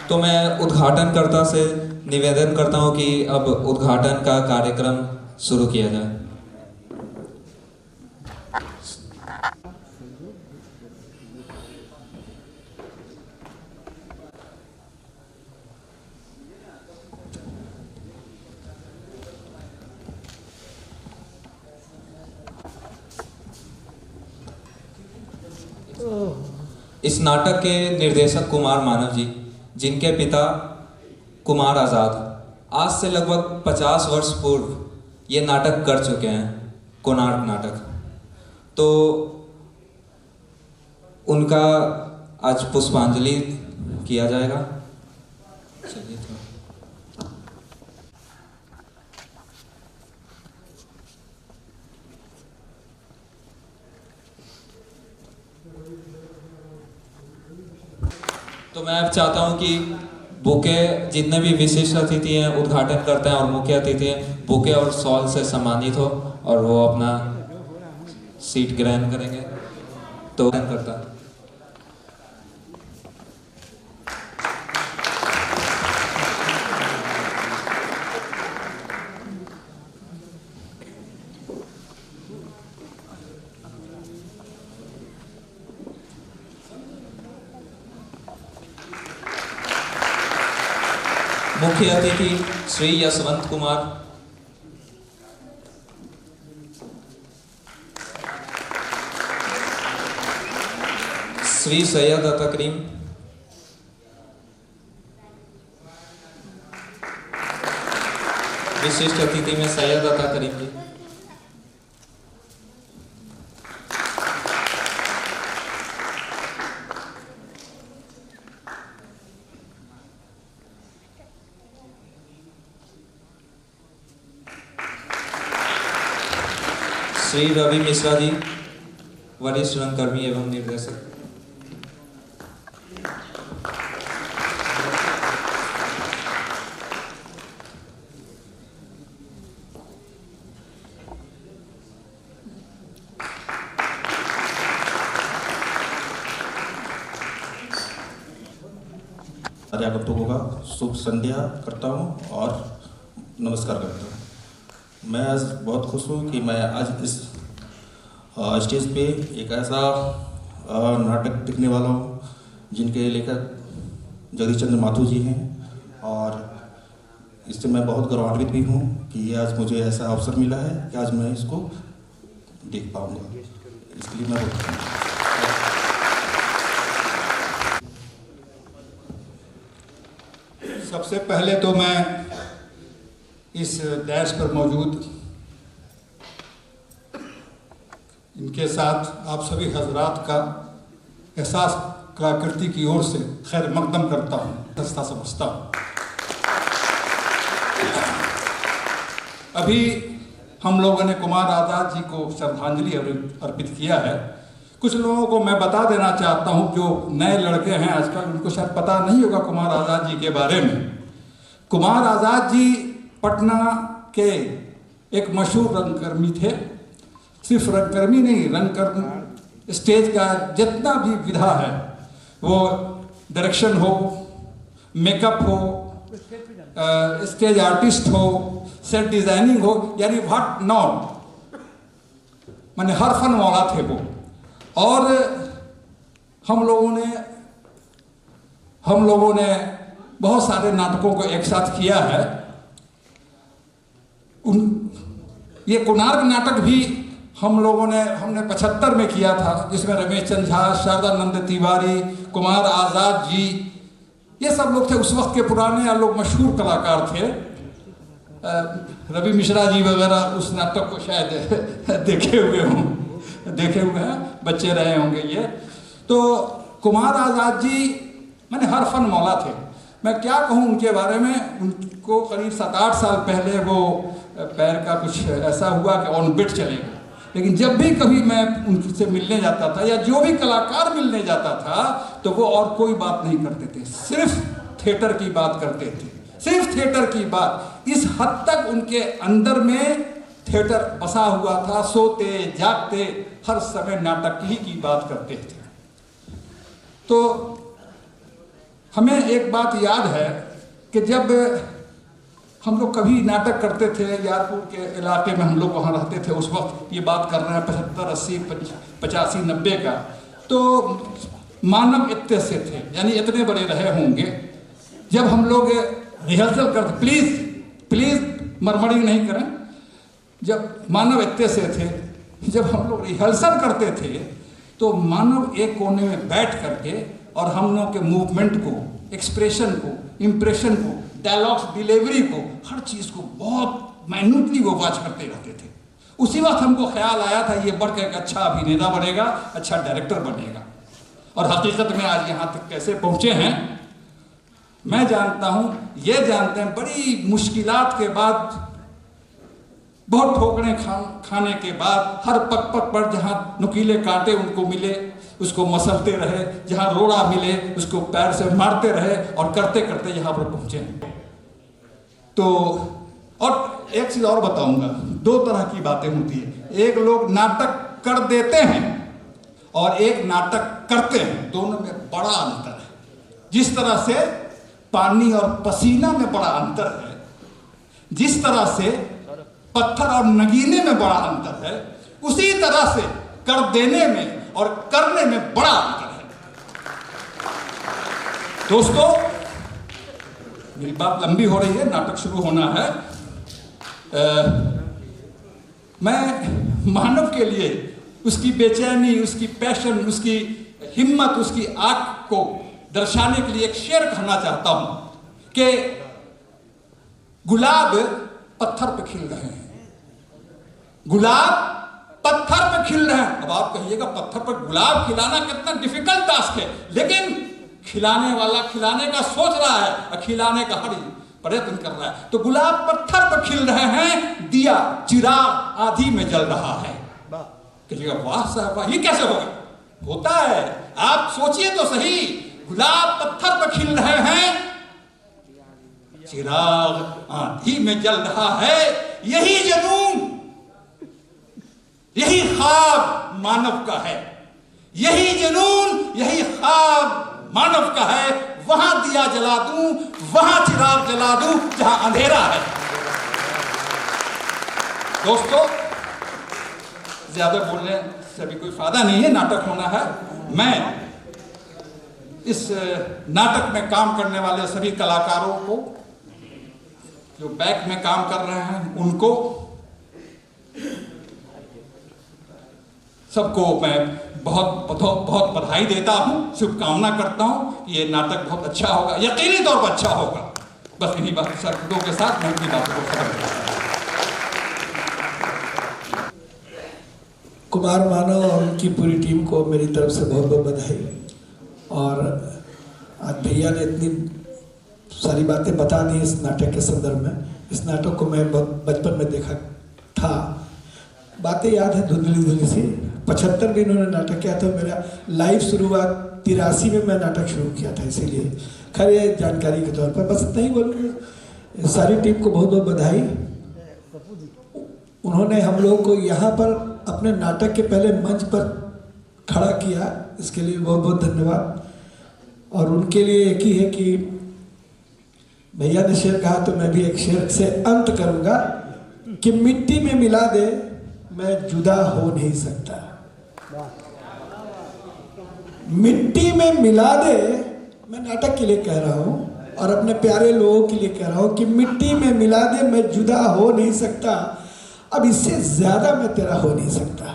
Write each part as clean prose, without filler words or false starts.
तो मैं उद्घाटनकर्ता से निवेदन करता हूं कि अब उद्घाटन का कार्यक्रम शुरू किया जाए। इस नाटक के निर्देशक कुमार मानव जी, जिनके पिता कुमार आज़ाद आज से लगभग 50 वर्ष पूर्व ये नाटक कर चुके हैं, कोणार्क नाटक। तो उनका आज पुष्पांजलि किया जाएगा। चलिए तो मैं अब चाहता हूं कि बुके, जितने भी विशिष्ट अतिथि हैं, उद्घाटन करते हैं और मुख्य अतिथि हैं, बुके और शॉल से सम्मानित हो और वो अपना सीट ग्रहण करेंगे। तो करता मुख्य अतिथि श्री यशवंत कुमार, श्री सैयद अता करीम, विशिष्ट अतिथि में सैयद अता करीम जी, श्री रवि मिश्रा जी, वरिष्ठ रंगकर्मी एवं निर्देशक, अध्यापकों का शुभ संध्या करता हूँ और नमस्कार करता हूँ। मैं आज बहुत खुश हूँ कि मैं आज इस स्टेज पे एक ऐसा नाटक दिखने वाला हूँ जिनके लेखक जगदीश चंद्र माथुर जी हैं, और इससे मैं बहुत गौरवान्वित भी हूँ कि आज मुझे ऐसा अवसर मिला है कि आज मैं इसको देख पाऊँगा। इसलिए मैं सबसे पहले तो मैं इस डैश पर मौजूद इनके साथ आप सभी हजरात का एहसास कलाकृति की ओर से खैर मकदम करता हूँ, सस्ता समझता हूँ। अभी हम लोगों ने कुमार आज़ाद जी को श्रद्धांजलि अर्पित किया है। कुछ लोगों को मैं बता देना चाहता हूँ, जो नए लड़के हैं आजकल, उनको शायद पता नहीं होगा कुमार आज़ाद जी के बारे में। कुमार आज़ाद जी पटना के एक मशहूर रंगकर्मी थे। सिर्फ रंगकर्मी नहीं, रंगकर्मी स्टेज का जितना भी विधा है, वो डायरेक्शन हो, मेकअप हो, स्टेज आर्टिस्ट हो, सेट डिजाइनिंग हो, यानी व्हाट नॉट, माने हर फन वाला थे वो। और हम लोगों ने बहुत सारे नाटकों को एक साथ किया है। ये कोणार्क नाटक भी हमने 75 में किया था, जिसमें रमेश चंद्र झा, शारदानंद तिवारी, कुमार आज़ाद जी, ये सब लोग थे। उस वक्त के पुराने लोग मशहूर कलाकार थे। रवि मिश्रा जी वगैरह उस नाटक को शायद देखे हुए हैं, बच्चे रहे होंगे ये। तो कुमार आज़ाद जी मैंने हर फन मौला थे। मैं क्या कहूँ उनके बारे में। उनको करीब 7-8 साल पहले वो पैर का कुछ ऐसा हुआ कि ऑन बेड चले गए। लेकिन जब भी कभी मैं उनसे मिलने जाता था या जो भी कलाकार मिलने जाता था, तो वो और कोई बात नहीं करते थे, सिर्फ थिएटर की बात करते थे, सिर्फ थिएटर की बात। इस हद तक उनके अंदर में थिएटर बसा हुआ था। सोते जागते हर समय नाटक ही की बात करते थे। तो हमें एक बात याद है कि जब हम लोग कभी नाटक करते थे, यारपुर के इलाके में हम लोग वहाँ रहते थे, उस वक्त ये बात कर रहे हैं 75, 80, 85, 90 का, तो मानव इतने से थे, यानी इतने बड़े रहे होंगे। जब हम लोग रिहर्सल करते, प्लीज मरमरी नहीं करें, जब मानव इतने से थे, जब हम लोग रिहर्सल करते थे तो मानव एक कोने में बैठ करके और हम लोग के मूवमेंट को, एक्सप्रेशन को, इम्प्रेशन को, डायलॉग्स डिलीवरी को, हर चीज़ को बहुत माइन्यूटली वो वॉच करते रहते थे। उसी वक्त हमको ख्याल आया था ये बढ़ के एक अच्छा अभिनेता बनेगा, अच्छा डायरेक्टर बनेगा। और हकीकत में आज यहाँ तक कैसे पहुँचे हैं मैं जानता हूँ, ये जानते हैं, बड़ी मुश्किलात के बाद, बहुत ठोकरे खाने के बाद, हर पग पग पर जहाँ नुकीले कांटे उनको मिले उसको मसलते रहे, जहाँ रोड़ा मिले उसको पैर से मारते रहे और करते करते यहाँ पर पहुँचे। तो और एक चीज़ और बताऊंगा, दो तरह की बातें होती है, एक लोग नाटक कर देते हैं और एक नाटक करते हैं, दोनों में बड़ा अंतर है। जिस तरह से पानी और पसीना में बड़ा अंतर है, जिस तरह से पत्थर और नगीने में बड़ा अंतर है, उसी तरह से कर देने में और करने में बड़ा अंतर है। दोस्तों, मेरी बात लंबी हो रही है, नाटक शुरू होना है। मैं मानव के लिए उसकी बेचैनी, उसकी पैशन, उसकी हिम्मत, उसकी आग को दर्शाने के लिए एक शेर कहना चाहता हूं कि गुलाब पत्थर पे खिल रहे हैं, गुलाब पत्थर पे खिल रहे हैं। अब आप कहिएगा पत्थर पर गुलाब खिलाना कितना डिफिकल्ट टास्क है, लेकिन खिलाने वाला खिलाने का सोच रहा है और खिलाने का हर प्रयत्न कर रहा है। तो गुलाब पत्थर पर खिल रहे हैं, दिया चिराग आंधी में जल रहा है। कहिएगा वाह साहब वाह, ये कैसे होगा? होता है, आप सोचिए तो सही। गुलाब पत्थर पर खिल रहे हैं, चिराग आंधी में जल रहा है। यही जुनून, यही ख्वाब मानव का है, यही जुनून, यही ख्वाब मानव का है। वहां दिया जला दूं, वहां चिराग जला दूं जहां अंधेरा है। दोस्तों, ज्यादा बोलने से अभी कोई फायदा नहीं है, नाटक होना है। मैं इस नाटक में काम करने वाले सभी कलाकारों को, जो बैक में काम कर रहे हैं, उनको सबको मैं बहुत बधाई देता हूं, शुभकामना करता हूं कि ये नाटक बहुत अच्छा होगा, यकीनी तौर पर अच्छा होगा। बस इन्हीं बात शब्दों के साथ मैं अपनी बात को खत्म करता हूं। कुमार मानव और उनकी पूरी टीम को मेरी तरफ से बहुत बहुत बधाई। और आज भैया ने इतनी सारी बातें बता दी इस नाटक के संदर्भ में। इस नाटक को मैं बहुत बचपन में देखा था, बातें याद है धुंधली धुंधली सी। 75 में इन्होंने नाटक किया था, मेरा लाइव शुरुआत 83 में मैं नाटक शुरू किया था, इसीलिए खैर ये जानकारी के तौर पर बस इतना ही बोलूँगा। सारी टीम को बहुत बहुत बधाई। उन्होंने हम लोगों को यहाँ पर अपने नाटक के पहले मंच पर खड़ा किया, इसके लिए बहुत बहुत धन्यवाद। और उनके लिए एक ही है कि भैया ने शेर कहा तो मैं भी एक शेर से अंत करूँगा कि मिट्टी में मिला दे मैं जुदा हो नहीं सकता। मिट्टी में मिला दे, मैं नाटक के लिए कह रहा हूँ और अपने प्यारे लोगों के लिए कह रहा हूँ कि मिट्टी में मिला दे मैं जुदा हो नहीं सकता। अब इससे ज्यादा मैं तेरा हो नहीं सकता।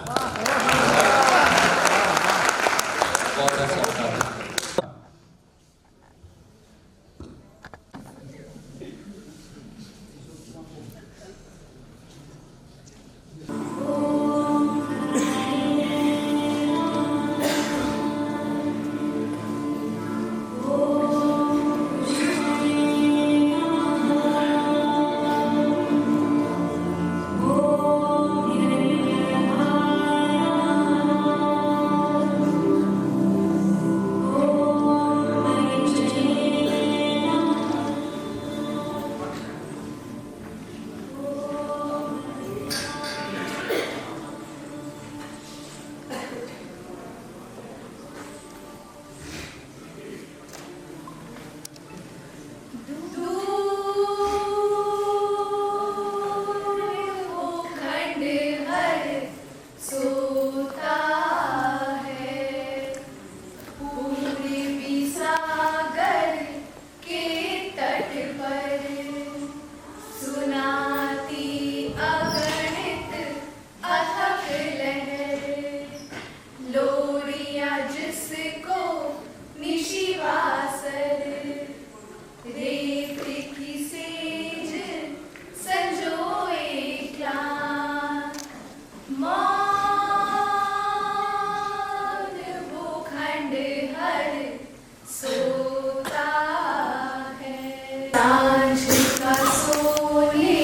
सांझ का सोने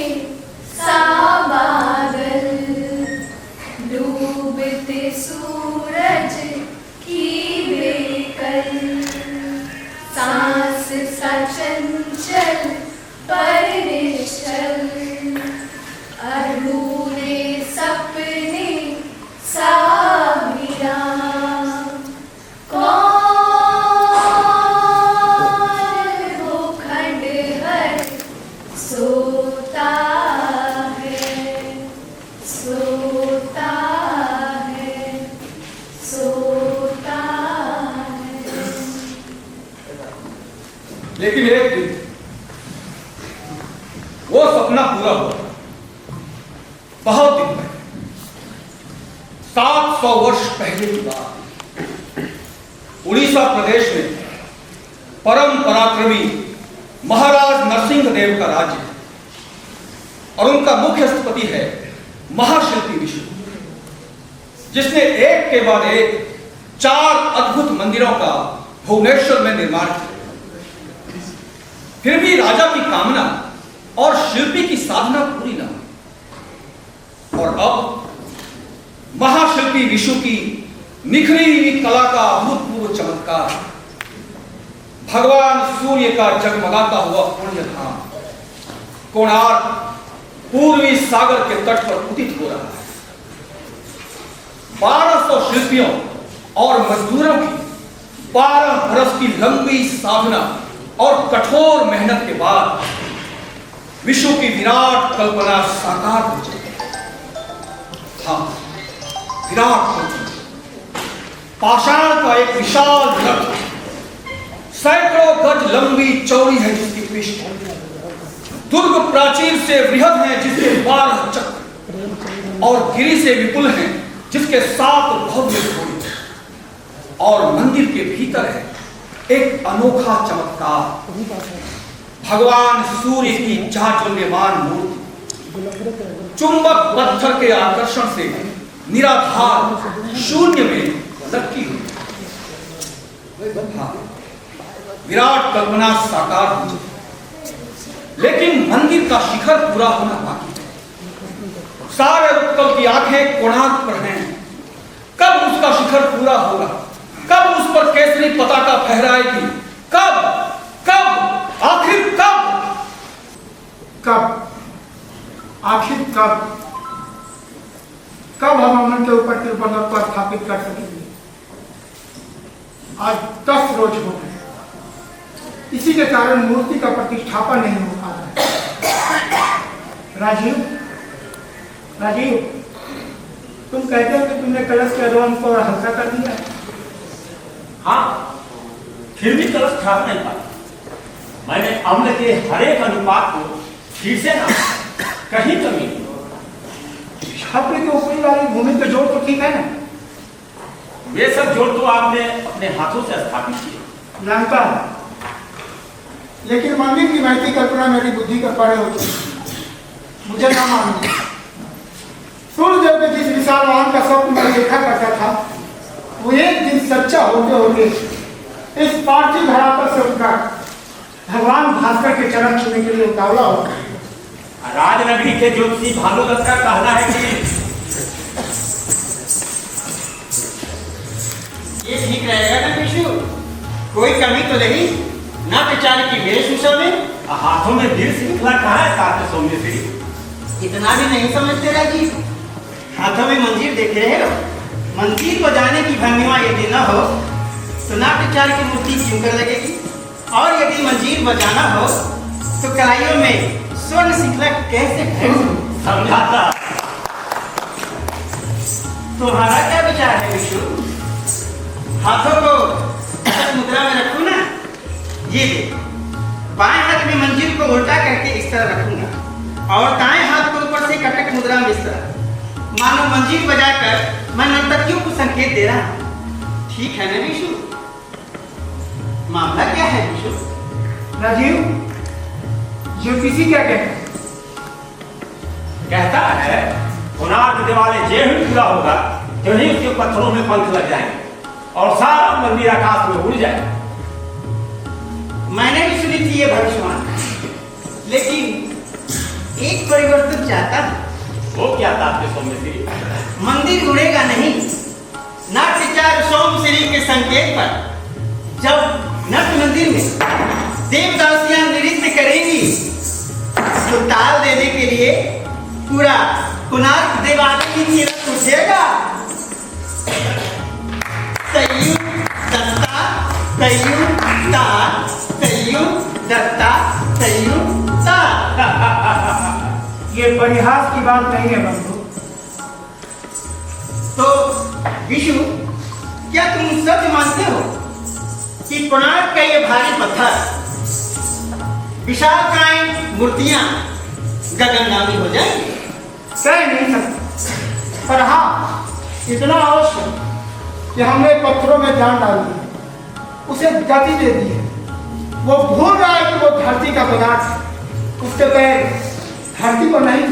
सा बादल, डूबते सूरज की बेकल, सांस सा चंचल पर निश्चल, अधूरे सपने सा विराम। कौन वो खंडहर सोता है, सोता है, सोता है। लेकिन एक दिन वो सपना पूरा हुआ। बहुत दिन पहले, 700 वर्ष पहले की बात। उड़ीसा प्रदेश में परम पराक्रमी महाराज नरसिंह देव का राज्य है और उनका मुख्य स्थपति है महाशिल्पी विष्णु, जिसने एक के बाद एक 4 अद्भुत मंदिरों का भुवनेश्वर में निर्माण किया। फिर भी राजा की कामना और शिल्पी की साधना पूरी न हुई और अब महाशिल्पी विष्णु की निखरी हुई कला का अभूतपूर्व चमत्कार भगवान सूर्य का जगमगाता हुआ पुण्य धाम कोणार्क पूर्वी सागर के तट पर उदित हो रहा है। 1200 शिल्पियों और मजदूरों की 12 बरस की लंबी साधना और कठोर मेहनत के बाद विश्व की विराट कल्पना साकार हो जाएगी। हाँ, विराट कल्पना पाषाण का एक विशाल रथ, सैकड़ों गज लंबी चौड़ी है जिसकी पृष्ठ, दुर्ग प्राचीर से बृहद है जिसके 12 चक्र और गिरि से विपुल हैं जिसके 7 भव्य घोड़े, और मंदिर के भीतर है एक अनोखा चमत्कार, भगवान सूर्य की जाज्वल्यमान मूर्ति, चुंबक पत्थर के आकर्षण से निराधार शून्य में लटकी हुई। हाँ, विराट कल्पना साकार हुई, लेकिन मंदिर का शिखर पूरा होना बाकी है। सारे उत्कल की आंखें कोणार्क पर हैं। कब उसका शिखर पूरा होगा? कब उस पर केसरी पताका फहराएगी? कब? कब? आखिर कब? कब? आखिर कब? कब हम अमन के ऊपर तिरुपति को स्थापित कर सकेंगे? आज 10 रोज हो गए, इसी के कारण मूर्ति का प्रतिष्ठापन नहीं हो पा रहा है। राजीव, राजीव, तुम कहते हो कि तुमने कलश के अधोम को हल्का कर दिया। हाँ, फिर भी कलश ठाक नहीं पाया। मैंने अम्ल के हर एक अनुपात को ठीक से ना कहीं कमी नहीं। छात्र के ऊपरी वाली भूमि का जोड़ तो ठीक है ना? वे सब जोड़ तो आपने अपने हाथों से स्थापित किए। जानता है, लेकिन मंदिर की महती कल्पना मेरी बुद्धि का परे होती है। मुझे ना मानिए, सूर्यदेव के जिस विशाल वाहन का स्वप्न मैं देखा करता था, वो एक दिन सच्चा होते होते इस पार्थिव धरातल से उठकर भगवान भास्कर के चरण छूने के लिए उतावला होगा। राजनगरी के ज्योतिषी भानुदत्त का कहना है कि ये ठीक रहेगा ना विष्णु? कोई कमी तो नहीं ना बेचारे की वेशभूषा में? हाथों में वीर श्रृंखला कहाँ है ताते सौम्य श्री? इतना भी नहीं समझते राजीव। हाथों में मंजीर देख रहे हो? मंजीर बजाने की भंगिमा यदि न हो तो नाट्यचार की मूर्ति क्यों कर लगेगी? और यदि मंजीर बजाना हो तो कलाइयों में स्वर्ण श्रृंखला कैसे है? समझाता। तुम्हारा क्या विचार है विष्णु? हाथों को मुद्रा में रखूं ना? ये देख, बाएं हाथ में मंजीर को उल्टा करके इस तरह रखूंगा और दाएं हाथ को ऊपर से कटक मुद्रा में इस तरह, मानो मंजीर बजाकर मैं नर्तकियों को संकेत दे रहा हूं। ठीक है ना विष्णु? मामला क्या है विष्णु? राजीव, ज्योतिषी क्या कहते हैं? कहता है कोणार्क दिवाले जे ही पूरा होगा तो ही उसके पत्थरों में पंख लग जाएंगे और सारा मंदिर आकाश में उड़ जाएगा। मैंने भी सुनी थी ये भविष्यवाणी। लेकिन एक परिवर्तन चाहता हूँ। वो क्या था आपके सौम्य श्री? मंदिर उड़ेगा नहीं। नाट्यचार सोमश्री के संकेत पर जब नाट्य मंदिर में देवदासियां नृत्य करेंगी तो ताल देने के लिए पूरा कोणार्क देवालय की तीरथ उठेगा। तय्यु दत्ता तय्यु ता तय्यु दत्ता तय्यु ता। ये परिहास की बात नहीं है बंधु। तो विशु, क्या तुम सच मानते हो कि कोणार्क का ये भारी पत्थर, विशालकाय मूर्तियां गगनगामी हो जाएंगी? कह नहीं सकते, पर हाँ इतना अवश्य कि हमने पत्थरों में जान डाल दी, उसे गति दे दी है। वो भूल रहा है कि वो धरती का पदार्थ है, उसके पैर धरती को नहीं।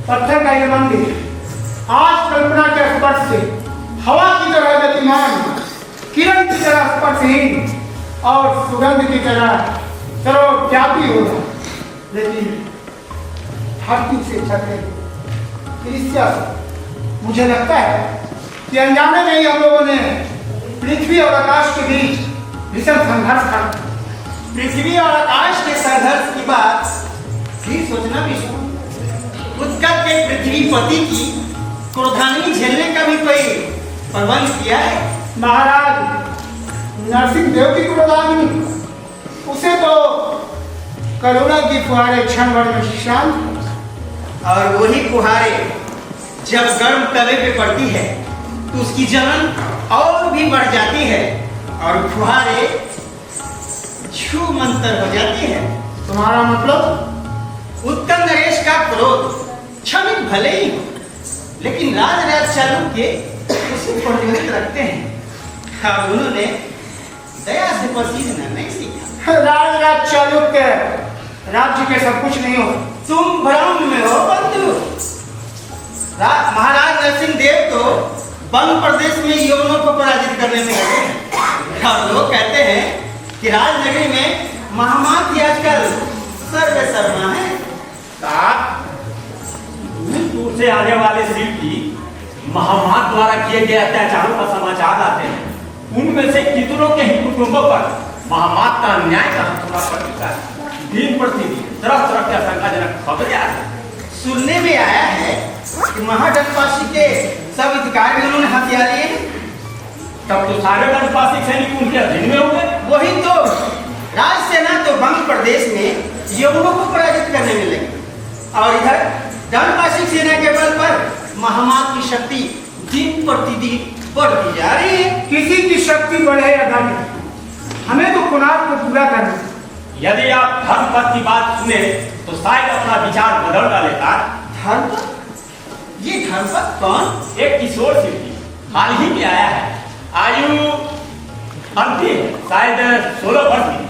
पत्थर का ये मंदिर आज कल्पना के स्पर्श से हवा की तरह गतिमान, किरण की तरह स्पर्शहीन और सुगंध की तरह सर्वव्यापी होगा, लेकिन धरती से छटे ईर्ष्या से मुझे लगता है कि अनजाने में ही हम लोगों ने पृथ्वी और आकाश के बीच भीषण संघर्ष कर। पृथ्वी और आकाश के संघर्ष की बात फिर सोचना भी शुरू। उत्कल के पृथ्वीपति की क्रोधाग्नि झेलने का भी कोई प्रबंध किया है? महाराज नरसिंह देव की क्रोधाग्नि, उसे तो करुणा की फुहारे क्षण भर में शांत, और वही फुहारे जब गर्म तवे पे पड़ती है तो उसकी जलन और भी बढ़ जाती है और फुहारे छू मंतर हो जाती है। तुम्हारा मतलब? उत्कल नरेश का क्रोध क्षणिक भले ही हो, लेकिन राज चालुक्य उसे प्रज्वलित रखते हैं और उन्होंने दया से पसीजना नहीं सीखा। राज चालुक्य राज्य के सब कुछ नहीं हो। तुम भ्रम में हो बंधु। महाराज नरसिंह देव तो बंग प्रदेश में यवनों को पराजित करने में लगे हैं और लोग कहते हैं कि राजनगरी में महामात आजकल सर्वे शर्मा है। दूर से आने वाले शिव की महामात द्वारा किए गए अत्याचारों का समाचार आते हैं। उनमें से कितनों के ही कुटुंबों पर महामात का अन्याय का हमला पड़ चुका है। दिन प्रतिदिन तरह तरह के आशंकाजनक खबरें आ रही हैं। सुनने में आया है कि महादंडपाशी के सब अधिकारी भी उन्होंने हथियार लिए हैं। तब तो सारे दंडपाशी सैनिक उनके अधीन में होंगे। वही तो राजसेना तो बंग प्रदेश में यवनों को पराजित करने में लगी और इधर दंडपाशी सेना के बल पर महामात की शक्ति दिन प्रतिदिन बढ़ती जा रही है। किसी की शक्ति बढ़े या घटे, हमें तो कोणार्क को पूरा करना है। यदि आप धर्मपद की बात सुने तो शायद अपना विचार बदल डालेगा। धर्मपद? ये धर्मपद कौन? एक किशोर शिल्पी हाल ही में आया है। आयु अंतिम शायद 16 वर्ष की,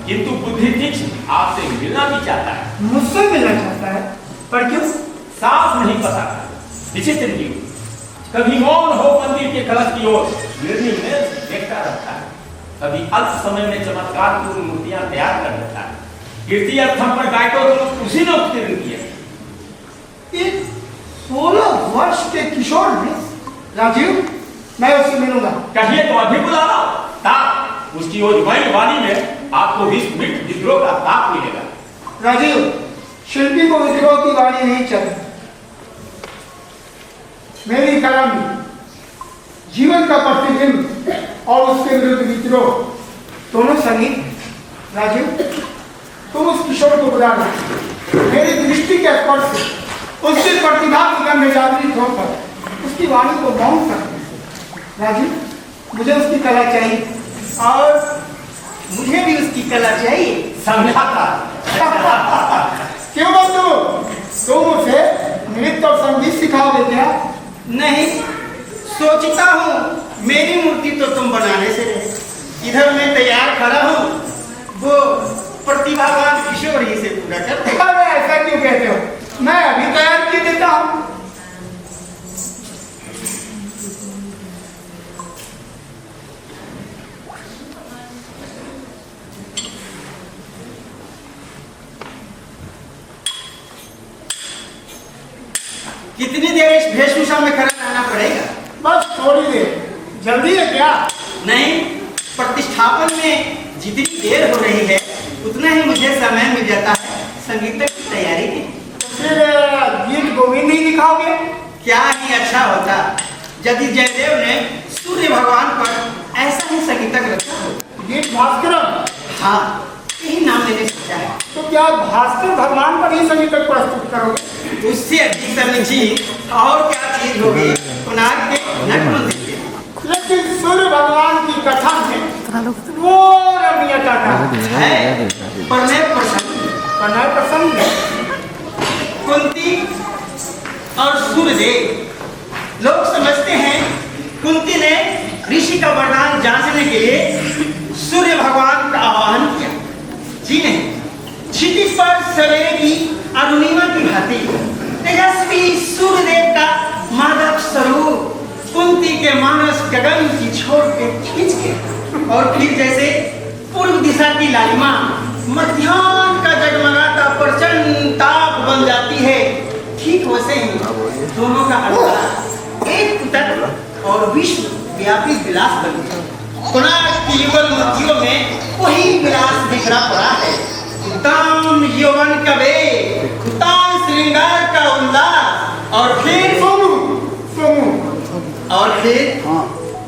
किंतु बुद्धि तीक्ष्ण, आपसे मिलना भी चाहता है। मुझसे मिलना चाहता है? पर क्यों? साफ नहीं पता। विचित्र जीव, कभी मौन हो मंदिर के कलश की ओर निर्णय में देखता रहता है, कभी अल्प समय में चमत्कारपूर्ण मूर्तियां तैयार कर देता है। कीर्ति अर्थम पर गायकों तो उसी ने उत्तीर्ण किया। 16 वर्ष के किशोर ने? राजीव, मैं उससे मिलूंगा। कहिए तो अभी बुलाना। ताप उसकी ओजवाई वाणी में आपको विद्रोह का ताप मिलेगा। राजीव, शिल्पी को विद्रोह की वाणी नहीं चली। मेरी कला में जीवन का प्रतिबिंब और उसके विरुद्ध विद्रोह दोनों संगीत। राजीव, तुम उस किशोर को बुला लो। मेरी दृष्टि के स्पर्श से उसकी प्रतिभा की गंध जागृत होकर उसकी वाणी को मौन कर दो। राजीव, मुझे उसकी कला चाहिए और मुझे भी उसकी कला चाहिए। समझाता क्यों बंधु, तुम उसे नृत्य और संगीत सिखाओगे क्या? नहीं, सोचता हूँ मेरी मूर्ति तो तुम बनाने से रहे, इधर मैं तैयार खड़ा हूँ, वो प्रतिभावान किशोर ही से पूरा कर। अरे ऐसा क्यों कहते हो? मैं अभी तैयार किए देता हूँ। कितनी देर इस वेशभूषा में खड़ा रहना पड़ेगा? बस थोड़ी देर, जल्दी है क्या? नहीं, प्रतिष्ठापन में जितनी देर हो रही है उतना ही मुझे समय मिल जाता है संगीत की तैयारी की। फिर गीत गोविंद ही दिखाओगे? क्या ही अच्छा होता यदि जयदेव ने सूर्य भगवान पर ऐसा ही संगीतक रखा हो। गीत भास्करम? हाँ, यही नाम मैंने सोचा है। तो क्या भास्कर भगवान पर ही संगीतक प्रस्तुत करोगे? उससे अधिक समीचीन और क्या चीज होगी कोणार्क के नट मंदिर के। लेकिन सूर्य भगवान की कथा में वो रमणीयता का है प्रणय प्रसंग कुंती और सूर्यदेव। लोग समझते हैं कुंती ने ऋषि का वरदान जांचने के लिए सूर्य भगवान का आह्वान किया। जी नहीं, क्षितिज पर सवेरे की अरुणिमा की भांति तेजस्वी सूर्यदेव का मादक स्वरूप कुंती के मानस गगन की छोर पे खींच के और फिर जैसे पूर्व दिशा की लालिमा मध्याह्न का जगमगाता प्रचंड ताप बन जाती है, ठीक वैसे ही दोनों का अवतार एक तत्व और विश्व व्यापी विलास बन गया। कोणार्क की युगल मूर्तियों में वही विलास बिखरा पड़ा है। उत्तम यौवन का वेग, उत्तम श्रृंगार का उल्लास और फिर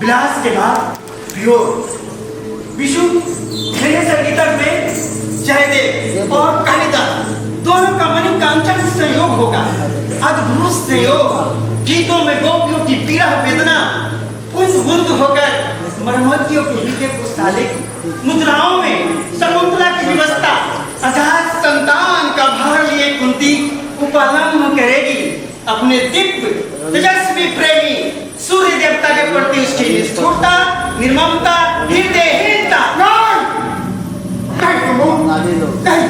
विलास के बाद वियोग। विशु मेरे संगीतक में जयदेव और कालिदास दोनों का मणिकांचन संयोग होगा। अद्भुत संयोग। गीतों में गोपियों की पीड़ा वेदना बूंद बूंद होकर मरमतियों के हृदय को साले। मुद्राओं में शकुंतला की व्यवस्था अजात संतान का भार लिए कुंती उपलम्ब करेगी अपने दिव्य तेजस्वी प्रेमी सूर्य देवता के प्रति उसकी निष्ठुरता, निर्ममता, हृदयहीनता। नहीं,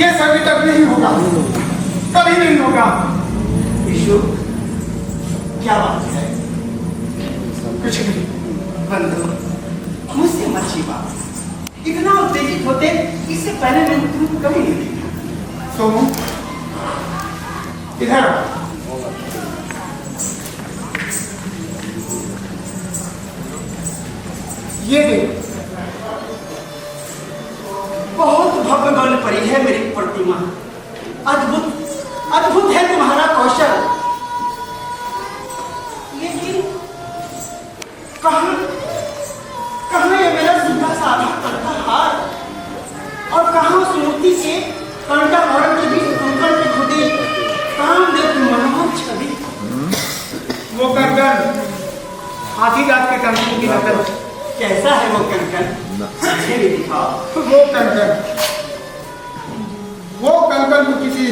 ये संगीतक नहीं होगा, कभी नहीं होगा। विशु, क्या बात है? कुछ नहीं बंधु, मुझसे मत छिपा। इतना उत्तेजित होते इससे पहले मैंने तुमको कभी नहीं देखा। सोमू, इधर ये देख, बहुत भव्य बन पड़ी है मेरी प्रतिमा। अद्भुत अद्भुत है तुम्हारा कौशल। लेकिन कहाँ कहाँ ये मेरा सीधा साधा करता हार और कहाँ उस मूर्ति के कंठाभरण के बीच कंकड़ के खुदी कामदेव की मनोहर छवि। वो कंकन हाथी दांत के कंकन की नकल। कैसा है वो कंकन? मुझे भी दिखाओ। वो कंकन को किसी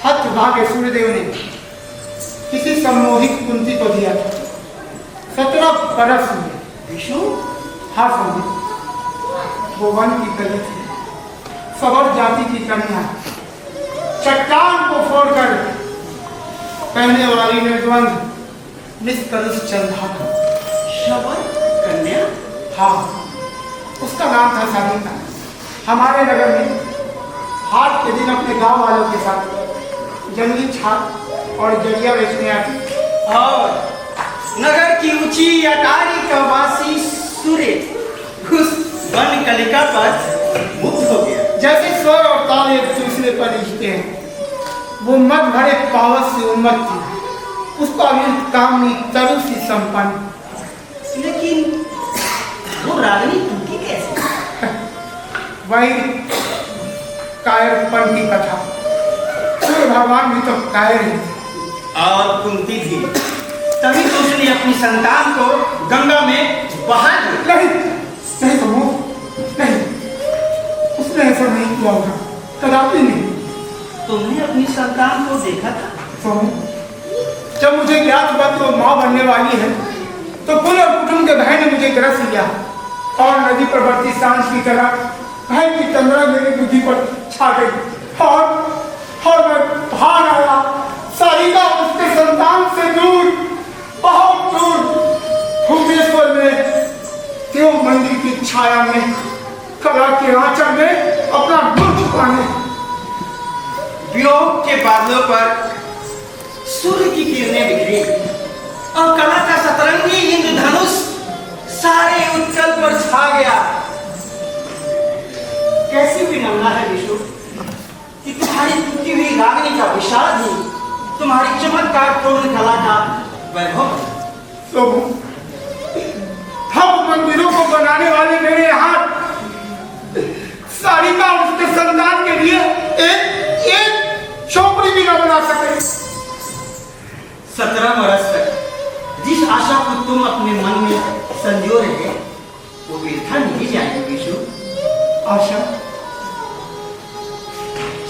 हतभागे सूर्यदेव ने किसी सम्मोहित कुंती को दिया था 17 बरस में। विष्णु? हाँ समझे, वो वन की कली थी, सबर जाति की कन्या, चट्टान को फोड़कर पहने वाली निर्द्वंद निष्कलुष चंद्रा। शबर कन्या? हाँ, उसका नाम था सारिका। हमारे नगर में हाट के दिन अपने गांव वालों के साथ जंगली छाप और जलिया बेचने आती। और नगर की ऊंची अटारी का वासी सूर्य उस वन कलिका पर मुक्त हो गया। जैसे स्वर और ताल एक दूसरे पर रिश्ते हैं, वो मत भरे पावस से उन्मत्त थी, उसका भी कामनी तरु सी संपन्न। लेकिन वो रागिनी टूटी कैसे? वही कायरपन की कथा। सूर्य भगवान भी तो कायर ही थे। और कुंती थी, तभी तो उसने अपनी संतान को गंगा में बहा दिया। नहीं समूह, नहीं, उसने ऐसा नहीं किया होगा, कदापि नहीं। तुमने अपनी संतान को देखा था? समूह, जब मुझे ज्ञात हुआ कि वो माँ बनने वाली है, तो पूरे कुटुंब के भाई ने मुझे ग्रस लिया और नदी पर बढ़ती सांस की तरह भाई की तंद्रा मेरी बुद्धि पर छा गई और मैं भाग आया। सारिका उसके संतान से दूर, बहुत दूर, भुवनेश्वर में देव मंदिर की छाया में कला के आंचल में अपना मुंह छुपाने। वियोग के बादलों पर सूर्य की किरणें बिखरी और कला का सतरंगी इंद्रधनुष सारे उत्कल पर छा गया। कैसी विनम्रता है विष्णु कि तुम्हारी टूटी हुई रागनी का विषाद ही तुम्हारी चमत्कारपूर्ण कला का वैभव। तो हम मंदिरों को बनाने वाले मेरे हाथ सारिका उसके संतान के लिए एक चौपड़ी भी न बना सके। 17 वर्ष तक जिस आशा को तुम अपने मन में संजो रहे वो व्यर्थ नहीं जाएगी विष्णु। आशा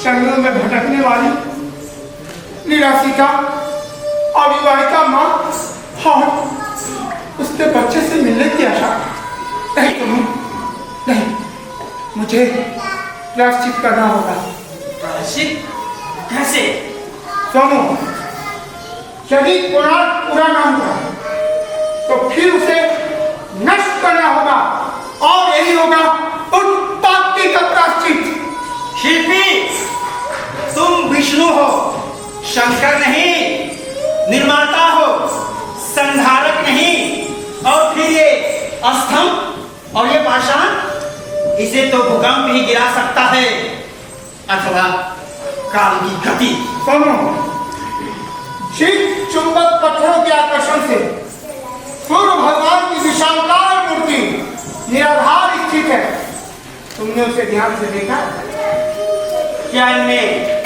जंगलों में भटकने वाली निराशिका अविवाहिता माँ और उसके बच्चे से मिलने की आशा नहीं। तुम नहीं, मुझे प्रायश्चित करना होगा। प्रायश्चित कैसे? सुनो, यदि कोणार्क पूरा ना हुआ तो फिर उसे नष्ट करना होगा और यही होगा उत्पत्ति का प्रायश्चित। शिल्पी, तुम विष्णु हो, शंकर नहीं, निर्माता हो, संधारक नहीं। और फिर ये स्तंभ और ये पाषाण, इसे तो भूकंप ही गिरा सकता है अथवा काल की गति। सुनो, शिव चुंबक पत्थरों के आकर्षण से सूर्य भगवान की विशालकाय मूर्ति निराधार स्थित है। तुमने उसे ध्यान से देखा? क्या इनमें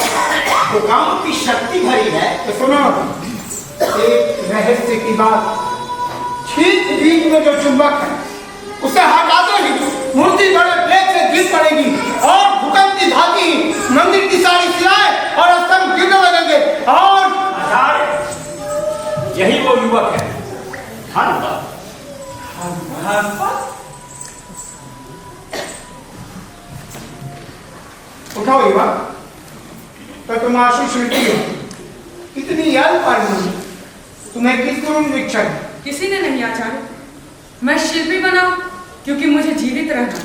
भूकंप की शक्ति भरी है? तो सुनो, एक रहस्य की बात, ठीक बीच में जो चुंबक है उसे हटाते ही मूर्ति बड़े वेग से गिर पड़ेगी और भूकंप की भांति मंदिर की सारी शिलाएं और स्तंभ गिरने लगेंगे। और यही वो युवक है हनुमान। उठाओ युवा, तो तुम आशु शिल्पी हो, इतनी याद पाई तुम्हें किस गुरु ने दीक्षा दी? किसी ने नहीं आचार्य, मैं शिल्पी बना क्योंकि मुझे जीवित रहना था।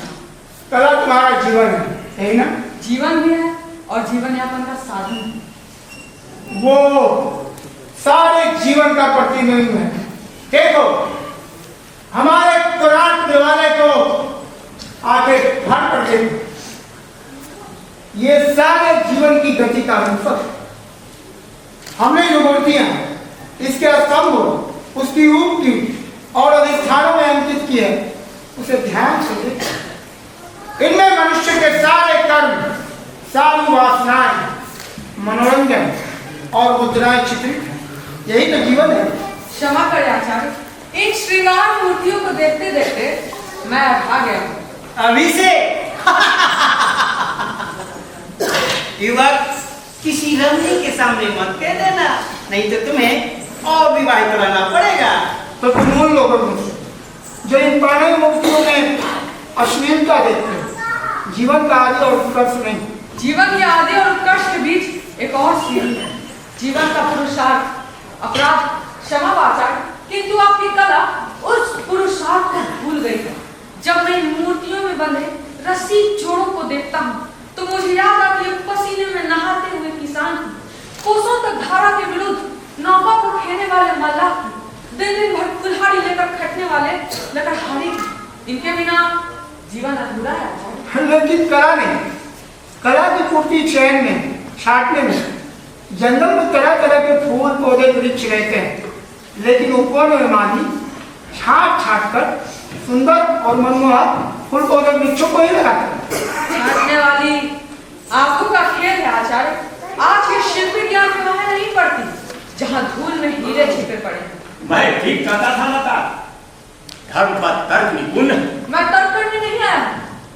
कला तुम्हारा जीवन है, यही ना? जीवन भी है और जीवन यापन का साधन है। वो सारे जीवन का प्रतिबिंब है। देखो, हमारे कोणार्क देवालय को आके घर पर देखो, ये सारे जीवन की गति का रूपक है। हमने जो मूर्तियां इसके स्तंभ, उसकी ऊपरी और अधिष्ठानों में अंकित की है, उसे ध्यान से देखो। इनमें मनुष्य के सारे कर्म, सारी वासनाएं, मनोरंजन और मुद्राएं चित्रित हैं। यही तो जीवन है। क्षमा करें आचार्य, इन श्रृंगार मूर्तियों को देखते देखते मैं आ गया हूँ। अभी से युवक, किसी रमणी के सामने मत कह देना, नहीं तो तुम्हें और विवाहित रहना पड़ेगा। तो तुम उन लोगों में जो इन पाने मूर्तियों में अश्लीलता देखते हैं, जीवन का आदि और उत्कर्ष नहीं। जीवन के आदि और उत्कर्ष के बीच एक और सीढ़ी है, जीवन का पुरुषार्थ। अपराध क्षमा आचार्य, किंतु आपकी कला उस पुरुषार्थ को भूल गई है। जब मैं इन मूर्तियों में बंधे रस्सी जोड़ों को देखता हूँ तो मुझे याद आती है पसीने में नहाते हुए किसान की, कोसों तक धारा के विरुद्ध नौका को खेने वाले मल्लाह की, दिन दिन भर कुल्हाड़ी लेकर खटने वाले लकड़हारी की। इनके बिना जीवन अधूरा है। लेकिन कला नहीं, कला की पूर्ति चैन में, छाटने में। जंगल में तरह तरह के फूल पौधे वृक्ष रहते हैं, लेकिन उपवन में माली छाट छाट कर सुंदर और मनमोहक फूल पौधे वृक्षों को ही लगाते हैं। छाटने वाली आंखों का खेल है आचार्य। आज के शिल्पी की आंख वहां नहीं पड़ती जहां धूल में हीरे छिपे पड़े हैं। मैं ठीक कहता था माता, धर्म का तर्क निपुण। मैं तर्क करने नहीं आया,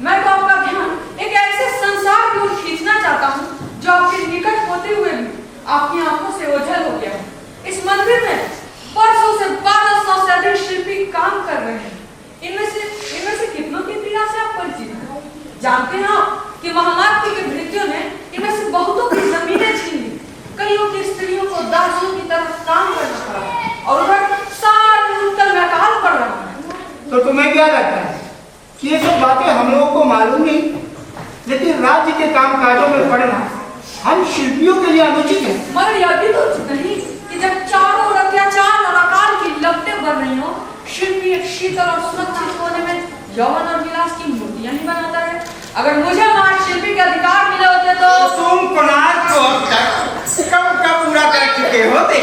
मैं तो आपका ध्यान एक ऐसे संसार की ओर खींचना चाहता हूँ जो आपके निकट होते हुए भी आपकी आंखों से ओझल हो गया है। इस मंदिर में परसों से 1200 से अधिक शिल्पी काम कर रहे हैं। इनमें से कितनों की पीड़ा से आप परिचित हैं? जानते हैं आप कि महामारी के मृत्यु ने इनमें से बहुतों की जमीनें छीन ली, कईयों की स्त्रियों को दासियों की तरह काम करना पड़ा और उधर सारे उत्तर में अकाल पड़ रहा है। तो तुम्हें क्या लगता है कि ये सब बातें हम लोगों को मालूम नहीं, लेकिन राज्य के काम काजों में पड़ना हम शिल्पियों के लिए अनुचित है? मगर यह भी तो उचित नहीं कि कि जब चारों ओर अत्याचार और अकाल की लपटें बढ़ रही हो, शिल्पी एक शीतल और सुरक्षित होने में यौवन और विलास की मूर्तियां ही बनाता है। अगर मुझे वहां शिल्पी के अधिकार मिले होते तो तुम कोणार्क को अब तक कब का पूरा कर चुके होते।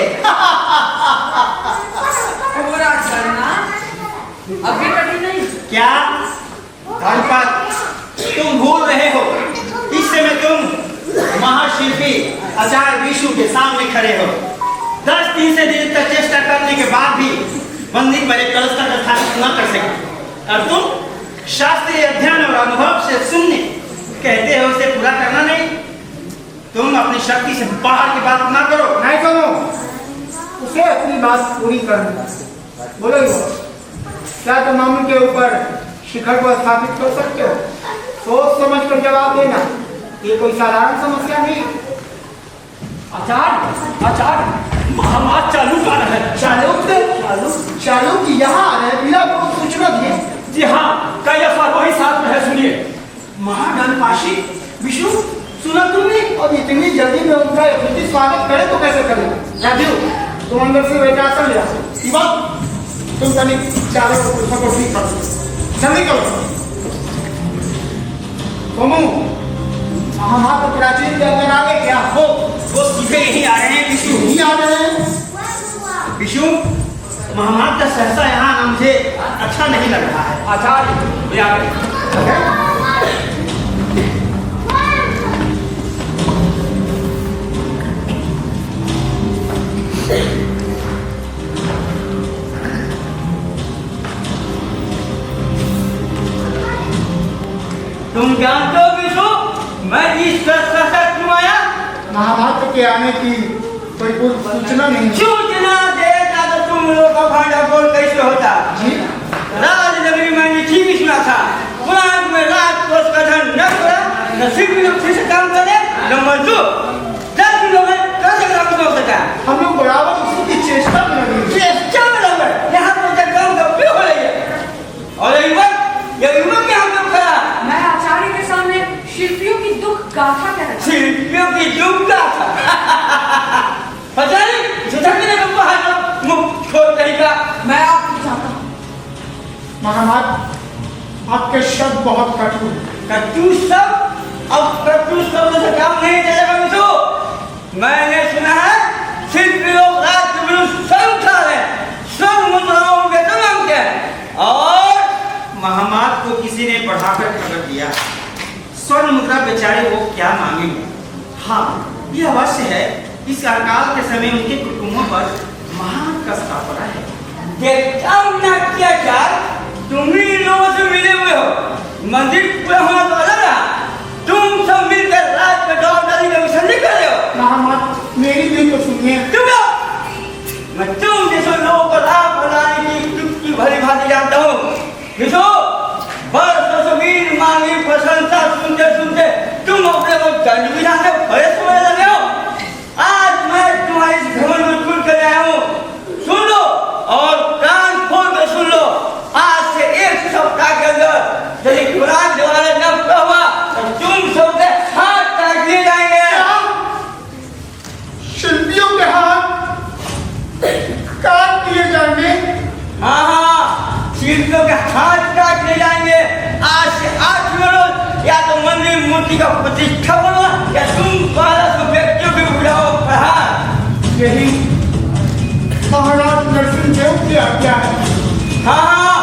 पूरा करना अभी कठिन नहीं। क्या धनपत, तुम भूल रहे हो इस समय तुम महाशिल्पी आचार्य विष्णु के सामने खड़े हो। 10 दिन से दिन तक चेष्टा करने के बाद भी मंदिर पर एक कलश का स्थापित न कर सके, और तुम शास्त्रीय अध्ययन और अनुभव से सुनने कहते हो उसे पूरा करना नहीं। तुम अपनी शक्ति से बाहर की बात ना करो। नहीं सुनो, उसे अपनी बात पूरी करना। बोलो ही बोलो, क्या तुम मामू के ऊपर शिखर को स्थापित कर सकते हो? सोच समझ कर जवाब देना, ये कोई साधारण समस्या नहीं। आचार्य महामात चालू कर रहे हैं। चालू की यहाँ आ रहे बिना कोई सूचना दिए। जी हाँ, कई अफवाह वही साथ में है, सुनिए। महागणपाशी विष्णु, सुना तुमने? और इतनी जल्दी में उनका यथोचित स्वागत करे तो कैसे करें? राजू, तुम अंदर से वैज्ञासन ले आओ। शिवा, तुम कभी चारों को ठीक कर दो। जल्दी करो। सोमू, महामात प्राचीन के अंदर आ गए क्या? वो सीधे यही आ रहे हैं विष्णु। यही आ रहे हैं विष्णु, महामात का सहसा यहाँ आना मुझे अच्छा नहीं लग रहा है। आचार्य वे आ गए। तुम जानते हो विष्णु, मैं इस रास्ते से क्यों आया? महामात के आने की कोई पूर्व सूचना नहीं। सूचना देता तो तुम लोग का भांडा बोल कैसे होता? जी, राजनगरी मैंने ठीक ही सुना था। पुराण में रात को उसका धन न करा, न सिर्फ लोग फिर से काम करे, न मजदूर 10 लोग कैसे काम हो सका? हम लोग बराबर उसी की चेष्टा में लगे। चेष्टा में लगे, यहाँ पर जब काम का उपयोग हो रही है। और ये युवक क्या हम लोग करा? मैं आचार्य के सामने शिल्पियों की दुख गाथा कह रहा। शिल्पियों की दुख गाथा। पता नहीं झटकने में बाहर मुख छोड़ देगा। मैं आपको चाहता हूँ। महामात, आपके शब्द बहुत कटु हैं। कटु शब्द? अब कटु शब्द से काम नहीं चलेगा मित्रों। मैंने सुना है शिल्पी लोग रात के विरुद्ध संग खा रहे, सब मुद्राओं के तमाम के, और महामात को किसी ने बढ़ाकर खबर दिया। स्वर्ण मुद्रा बेचारे वो क्या मांगेंगे। हाँ, यह अवश्य है इस अकाल के समय उनके कुटुंबों पर महान कष्ट पड़ा है। देखता हूं ना क्या चार, तुम ही लोगों से मिले हुए हो, मंदिर पूरा होना तो अलग रहा, तुम सब मिलकर रात में दौड़ डाली का विसर्जन कर रहे हो। महामात, मेरी भी तो सुनिए। मैं तुम जैसे लोगों को रात बनाने की भली भांति जानता हूँ। बरसों से मांगी प्रशंसा सुनते सुनते तुम अपने को दंड बिठाने भय समझ लगे हो। आज मैं तुम्हारे इस घमंड में छूट कर आया हूँ। सुन लो और कान खोल कर सुन लो। आज से 1 सप्ताह के अंदर यदि कुरान जवाना न हुआ तो तुम सबके हाथ काट लिए जाएंगे। शिल्पियों के हाथ काट दिए जाएंगे? हाँ, शिल्पियों के हाथ काट लिए जाएंगे। आज से 8 रोज या तो मंदिर मूर्ति का प्रतिष्ठा बनो या तुम 1200 व्यक्तियों के बुलाओ प्रहार। यही महाराज नरसिंहदेव की आज्ञा है। हाँ,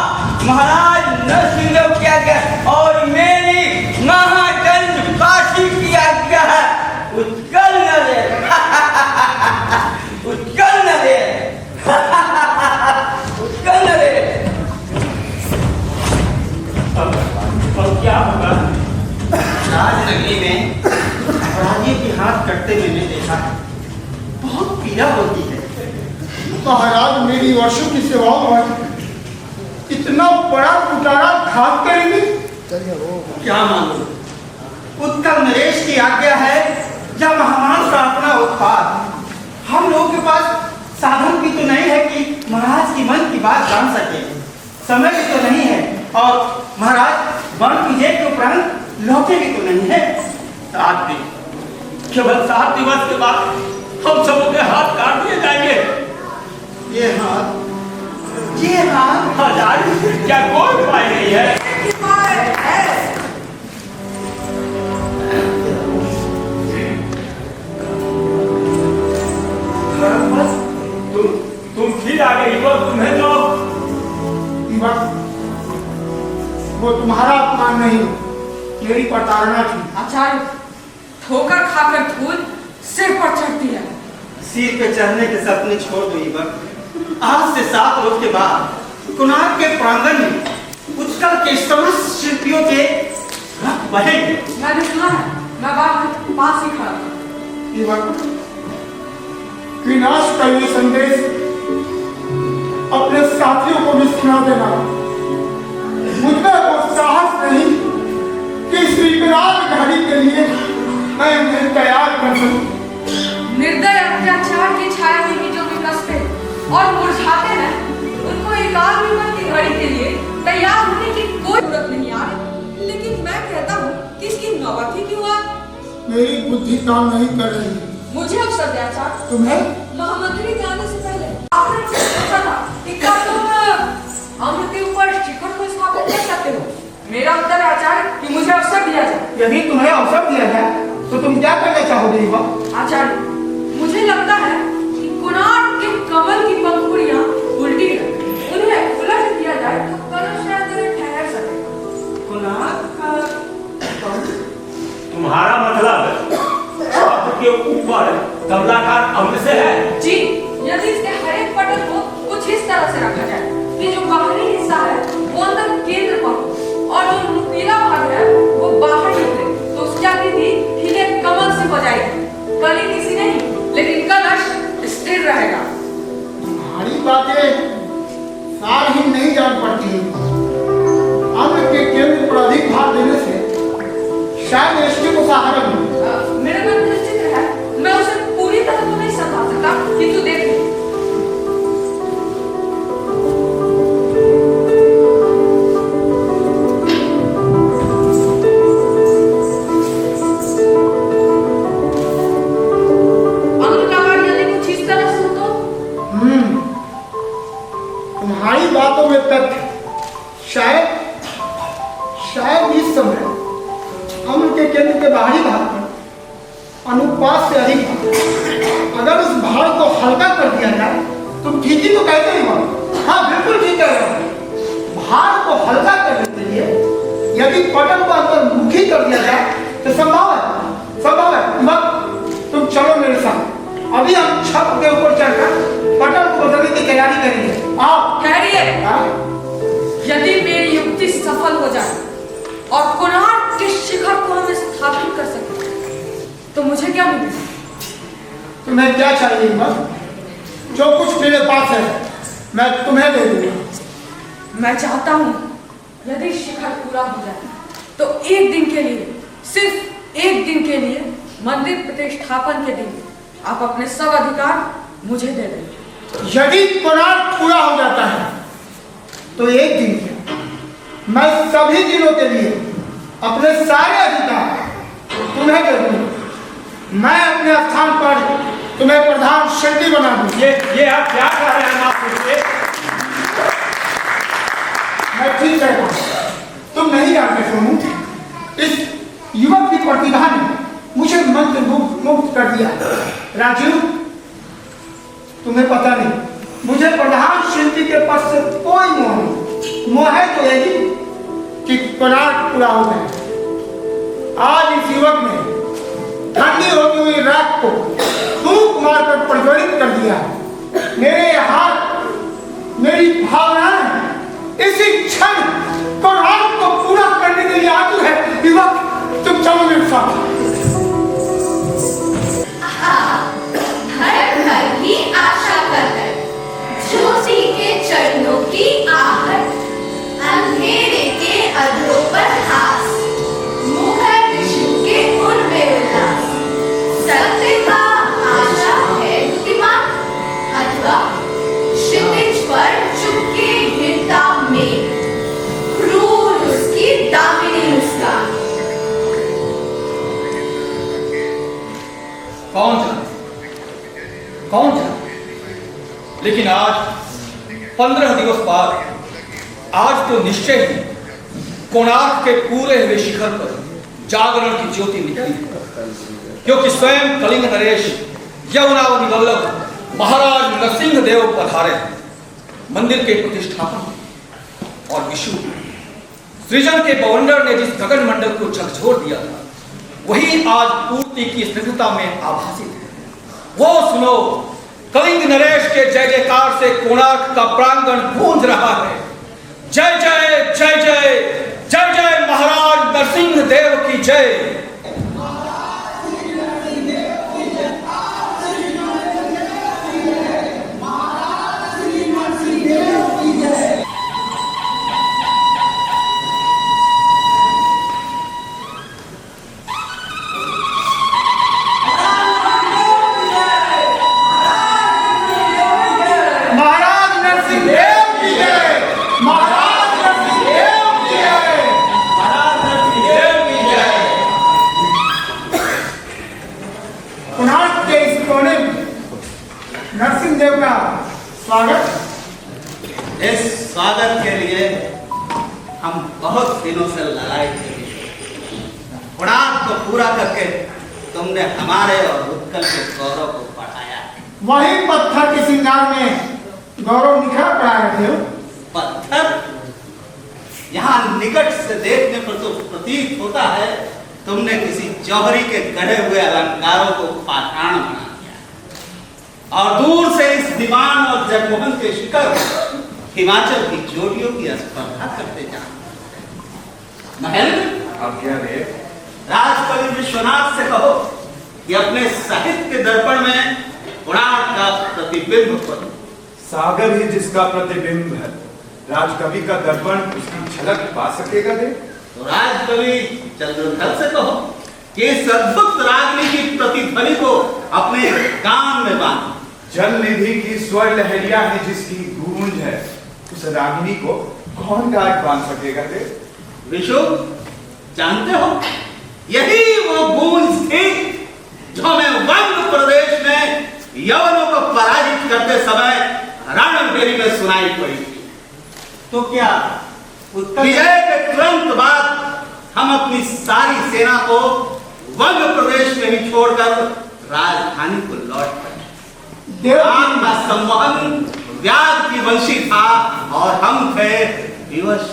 महाराज नरसिंहदेव की आज्ञा और मेरी महादंड काशी की आज्ञा है। उत्कल नरेश, उत्कल नरेश, उत्कल नरेश। अब क्या होगा? राजनगरी में अपराधियों के हाथ कटते मैंने देखा है, बहुत पीड़ा होती है। महाराज मेरी वर्षों की सेवाओं में इतना बड़ा कुटारा घात करेंगे? क्या मानो, उत्कल नरेश की आज्ञा है या महामान का अपना उत्पाद। हम लोगों के पास साधन भी तो नहीं है कि महाराज की मन की बात जान सके, समय भी तो नहीं है, और महाराज वन विजय के उपरांत लौटे भी तो नहीं है। 7 दिन, केवल 7 दिवस के बाद हम सबों के हाथ काट दिए जाएंगे। ये हाथ आचार्य, क्या कोई उपाय नहीं है? तुम फिर आ गई हो। तुम्हें तो वो तुम्हारा अपमान नहीं, मेरी प्रताड़ना थी। आचार्य, ठोकर खाकर धूल सिर पर चढ़ती है। सिर पे चढ़ने के सपने छोड़ दो युवक। आज से 7 रोज के बाद कोणार्क के प्रांगण में उत्कल के समस्त शिल्पियों के रथ बहेंगे। मैंने सुना है, मैं बाहर पास ही खड़ा था। युवक, विनाश का ये संदेश अपने साथियों को भी सुना देना। मुझमें वो साहस नहीं कि इस विकराल घड़ी के लिए मैं उन्हें तैयार कर सकूं। निर्दय अत्याचार की छाया में ही जो विकसते और मुरझाते हैं, उनको एकाल विपद की घड़ी के लिए तैयार होने की कोई जरूरत नहीं आ रही। लेकिन मैं कहता हूँ कि इसकी नौबत ही क्यों आ? मेरी बुद्धि काम नहीं कर रही। मुझे अवसर दिया था तुम्हें महामंत्री के आने से पहले आपने मुझसे पूछा था कि क्या तुम अम्र के ऊपर शिखर को स्थापित कर सकते हो। मेरा उत्तर आचार्य कि मुझे अवसर दिया जाए। यदि तुम्हें अवसर दिया जाए तो तुम क्या करना चाहोगे युवक? आचार्य, मुझे लगता है कि कोणार्क के कमल की पंखुड़ियां उल्टी है, उन्हें उलट दिया जाए तो कलश शायद ठहर सके। कोणार्क का तुम्हारा मतलब छत के ऊपर कमलाकार अम्र से है? जी, यदि इसके हर एक पटल को कुछ इस तरह से रखा जाए कि जो बाहरी हिस्सा है वो अंदर केंद्र पर हो और जो नुकीला भाग है वो बाहर निकले, तो उसकी आकृति हिले कमल से हो जाएगी। कली किसी नहीं, लेकिन कलश स्थिर रहेगा। तुम्हारी बातें सारहीन नहीं जान पड़ती। अम्र के केंद्र पर अधिक भार देने से शायद दृष्टि को सहारा मिले। मेरा मन निश्चित है, मैं उसे पूरी तरह तो नहीं समझा सकता, किंतु देख ले। तुम्हारी बातों में तथ्य शायद इस समय अम्र के केंद्र के बाहरी भाग पर अनुपात से अधिक भाग। अगर उस भार को हल्का कर दिया जाए, तुम ठीक ही तो कहते ही हो। हाँ, बिल्कुल ठीक है। भार को हल्का करने के लिए यदि पटल को अंदर मुखी कर दिया जाए तो संभव है। मत तुम चलो मेरे साथ। अभी हम छत के ऊपर चढ़कर पटल को बदलने की तैयारी करेंगे। आओ। ठहरिए। यदि मेरी युक्ति सफल हो जाए और कोणार्क के शिखर को हम स्थापित कर सके तो मुझे क्या मिलेगा? तुम्हें क्या चाहिए? बस जो कुछ मेरे पास है मैं तुम्हें दे दूंगा। मैं चाहता हूँ यदि शिखर पूरा हो जाए तो एक दिन के लिए, सिर्फ एक दिन के लिए, मंदिर प्रतिष्ठापन के दिन आप अपने सब अधिकार मुझे दे दें। यदि कोणार्क पूरा हो जाता है तो एक दिन के मैं सभी दिनों के लिए अपने सारे अधिकार तुम्हें दे दूंगा। मैं अपने स्थान पर तुम्हें प्रधान शिल्पी बना दूं। ये आप क्या कह रहे हैं? आप मैं ठीक कह रहा हूं। तुम नहीं जानते सोनू, इस युवक की प्रतिभा ने मुझे मंत्र मुक्त कर दिया। राजू, तुम्हें पता नहीं, मुझे प्रधान शिल्पी के पद से कोई मोह नहीं। मोह है तो यही कि कोणार्क पूरा हो जाए। आज इस युवक ने ठंडी होती हुई रात को धूप मारकर प्रज्वलित कर दिया। मेरे हाथ, मेरी भावनाएं इसी क्षण कोणार्क को पूरा करने के लिए आतुर है। युवक, तुम चलो मेरे साथ। हर घर की आशा कर ज्योति के चरणों की आहट, अंधेरे के अधरों पर हास, मुखर विष्णु के उनमें उल्लास। सत्य का आशा है बुद्धिमान, अथवा क्षितिज पर चुपके गिरता मेघ, क्रूर उसकी दामिनी मुस्कान। लेकिन आज 15 दिवस बाद आज तो निश्चय ही कोणार्क के पूरे हुए शिखर पर जागरण की ज्योति निकली, क्योंकि स्वयं कलिंग नरेश यमुनावती वल्लभ महाराज नरसिंह देव पधारे मंदिर के प्रतिष्ठापन और विशु सृजन के बवंडर ने जिस गगन मंडल को झकझोर दिया था वही आज पूर्ति की स्निग्धता में आभासित है। वो सुनो, कलिंग नरेश के जय जयकार से कोणार्क का प्रांगण गूंज रहा है। जय जय जय जय जय जय महाराज नरसिंह देव की जय। नरसिंह देव का स्वागत। इस स्वागत के लिए हम बहुत दिनों से लड़ाई थे। कोणार्क को पूरा करके तुमने हमारे और उत्कल के गौरव को बढ़ाया। वही पत्थर के श्रृंगार में गौरव निखर पड़ा है। पत्थर यहाँ निकट से देखने पर तो प्रतीत होता है तुमने किसी जौहरी के गढ़े हुए अलंकारों को पाषाण बना दिया और दूर से इस दीवान और जगमोहन के शिखर हिमाचल की चोटियों की स्पर्धा करते जा। महेंद्र, राजकवि विश्वनाथ से कहो कि अपने साहित्य दर्पण में कोणार्क का प्रतिबिंब करो। सागर ही जिसका प्रतिबिंब है, राजकवि का दर्पण उसकी झलक पा सकेगा दे। तो राजकवि चंद्रधर से कहो कि इस अद्भुत रागनी की प्रतिध्वनि को अपने कान में बांधो। जल निधि की स्वर लहरिया है जिसकी गूंज है, उस रागिनी को कौन गायक बांध सकेगा दे। विशु, जानते हो यही वो गूंज थी जो हमें वंग प्रदेश में यवनों को पराजित करते समय रणभेरी में सुनाई पड़ी थी। तो क्या विजय के तुरंत बाद हम अपनी सारी सेना को वंग प्रदेश में ही छोड़कर राजधानी को लौट पड़े। का संवहन व्याध की वंशी था और हम थे विवश।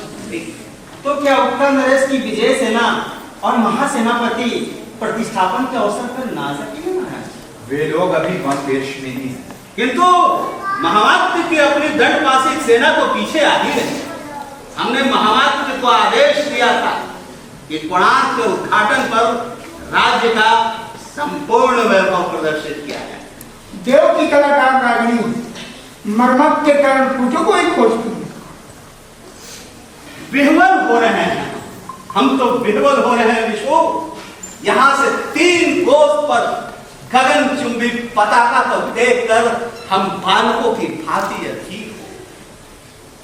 तो क्या उत्तर नरेश की विजय सेना और महासेनापति प्रतिष्ठापन के अवसर पर ना सकेंगे महाराज? वे लोग अभी वंगदेश में ही हैं। किंतु महामात्र की अपनी दंडपासिक सेना को पीछे आ ही रही। हमने महामात्र को आदेश दिया था कि कोणार्क के उद्घाटन पर राज्य का संपूर्ण वैभव प्रदर्शित किया जाए। देव की कलाकार रागिनी मर्मत के कारण पूछो को ही खोजती है। विह्वल हो रहे हैं हम, तो विह्वल हो रहे हैं विश्व। यहाँ से 3 कोस पर गगन चुंबी पताका को देखकर हम बालकों की भांति अधीर हो।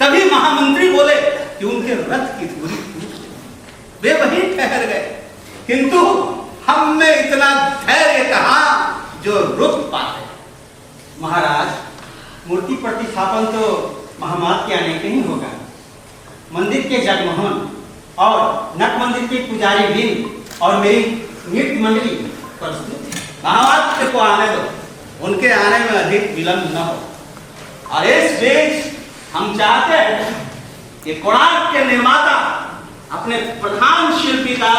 तभी महामंत्री बोले कि उनके रथ की धुरी टूट गई। वे वहीं ठहर गए, किंतु हम में इतना धैर्य कहाँ जो रुक पाते। महाराज, मूर्ति प्रतिष्ठापन तो महामात के आने के ही होगा। मंदिर के जगमोहन और नट मंदिर के पुजारी बिंद और मेरी नृत्य मंडली प्रस्तुत है। महामात को आने दो, उनके आने में अधिक विलंब न हो। और इस बीच हम चाहते हैं कि कोणार्क के निर्माता अपने प्रधान शिल्पी का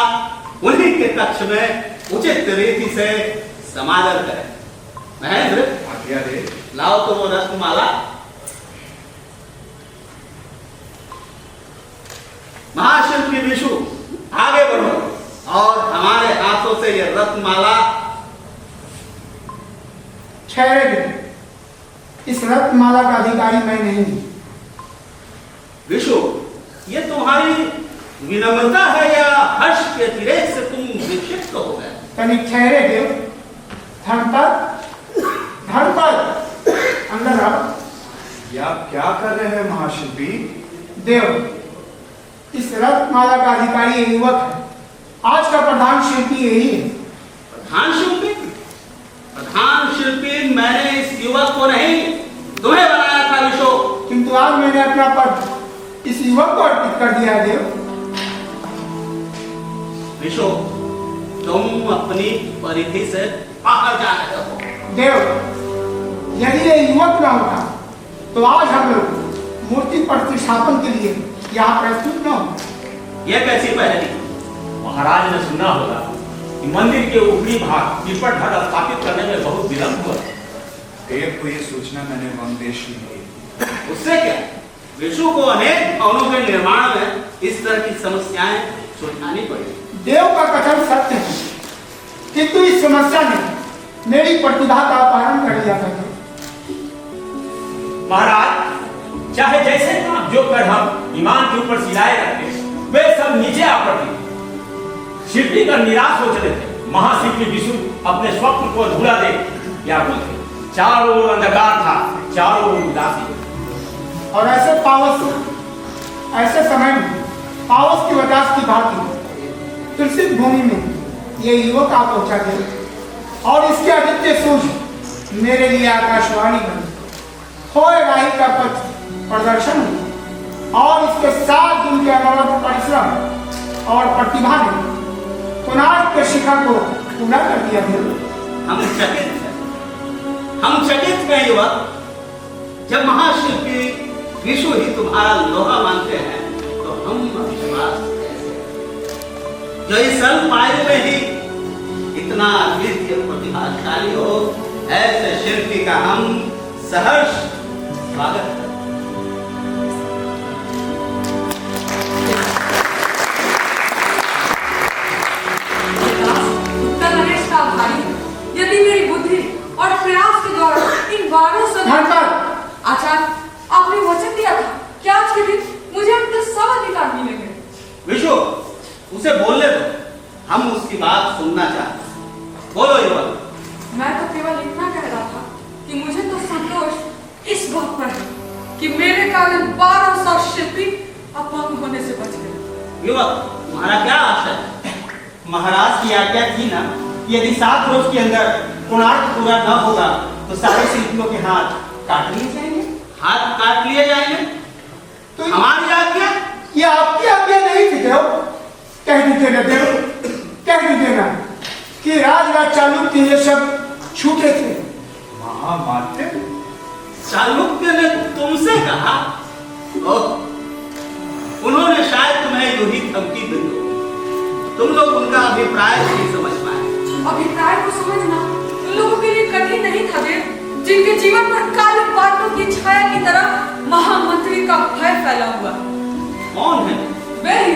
उन्हीं के कक्ष में उचित रीति से समादर करें। महेंद्र, लाओ तो वो रत्नमाला। महाशिल्पी विशु, आगे बढ़ो और हमारे हाथों से ये रत्नमाला। ठहरे, इस रत्नमाला का अधिकारी मैं नहीं। विशु, ये तुम्हारी विनम्रता है या हर्ष के अतिरेक से तुम विक्षिप्त हो गए? तनिक ठहरे देव। धर्मपद अंदर आओ। या क्या कर रहे हैं महाशिल्पी? देव, इस रत्नमाला का अधिकारी ये युवक है। आज का प्रधान शिल्पी यही है। प्रधान शिल्पी? प्रधान शिल्पी मैंने इस युवक को नहीं तुम्हें बनाया था विशु। किंतु आज मैंने अपना पद इस युवक को अर्पित कर दिया है देव। विशु, तुम अपनी परिधि से बाहर जा रहे हो। देव, यदि ये युवक न होता तो आज हम लोग मूर्ति प्रतिष्ठापन के लिए यहाँ प्रस्तुत न हो। यह कैसी पहली? महाराज ने सुना होगा कि मंदिर के ऊपरी भाग तिरपट ढक स्थापित करने में बहुत विलंब हुआ। देव को ये सूचना मैंने वंदेश में दी। उससे क्या, विशु को अनेक भवनों के निर्माण में इस तरह की समस्याएं सुलझानी पड़ी। देव का कथन सत्य है, किंतु इस समस्या ने मेरी प्रतिभा का अपहरण कर लिया था। महाराज, चाहे जैसे काम जो कर हम ईमान के ऊपर सिलाए रखते, वे सब नीचे आ पड़ते। शिल्पी का निराश हो चले थे। महाशिल्पी विशु अपने स्वप्न को अधूरा दे व्याकुल थे। चारों ओर अंधकार था, चारों ओर उदासी। और ऐसे समय में पावस की वजह की भांति कृषित भूमि में ये युवक आ पहुंचा गया और इसके आदित्य सूर्य मेरे लिए आकाशवाणी बनी। खोए राही का पथ प्रदर्शन हुआ और इसके 7 दिन के अनवरत परिश्रम और प्रतिभा ने कोणार्क के शिखर को पूरा कर दिया। हम चकित हैं युवक। जब महाशिल्पी विशु ही तुम्हारा लोहा मानते हैं तो हम विश्वास कैसे, जो इस अल्प आयु में ही इतना अद्वितीय प्रतिभाशाली हो, ऐसे शिल्पी का हम सहर्ष स्वागत करते हैं। यदि मेरी बुद्धि और प्रयास के द्वारा इन बारों से आचार्य, आपने वचन दिया था कि आज के दिन मुझे अपने सब अधिकार मिलेंगे। विशु, उसे बोलने दो, हम उसकी बात सुनना चाहते हैं। बोलो युवक। मैं तो केवल इतना कह रहा था कि मुझे तो संतोष इस बात पर है कि मेरे कारण 1200 शिल्पी अपंग होने से बच गए। युवक, तुम्हारा क्या आशा है? महाराज की आज्ञा थी ना, यदि 7 रोज के अंदर कोणार्क पूरा न होगा तो सारे शिल्पियों के हाथ काट लिए जाएंगे। हाथ काट लिए जाएंगे तो हमारी आज्ञा? ये आपकी आज्ञा नहीं थी देव। कह दीजिए ना देव, कह दीजिए ना कि राजराज चालुक्य ये सब छूटे थे। महामात्य, चालुक्य ने तुमसे कहा? ओह, उन्होंने शायद तुम्हें यूं ही धमकी दी हो। तुम लोग उनका अभिप्राय नहीं समझ पाए। अभिप्राय को समझना उन लोगों के लिए कठिन नहीं था देव, जिनके जीवन पर काले बादलों की छाया की तरह महामंत्री का भय फैला हुआ। कौन है? वे ही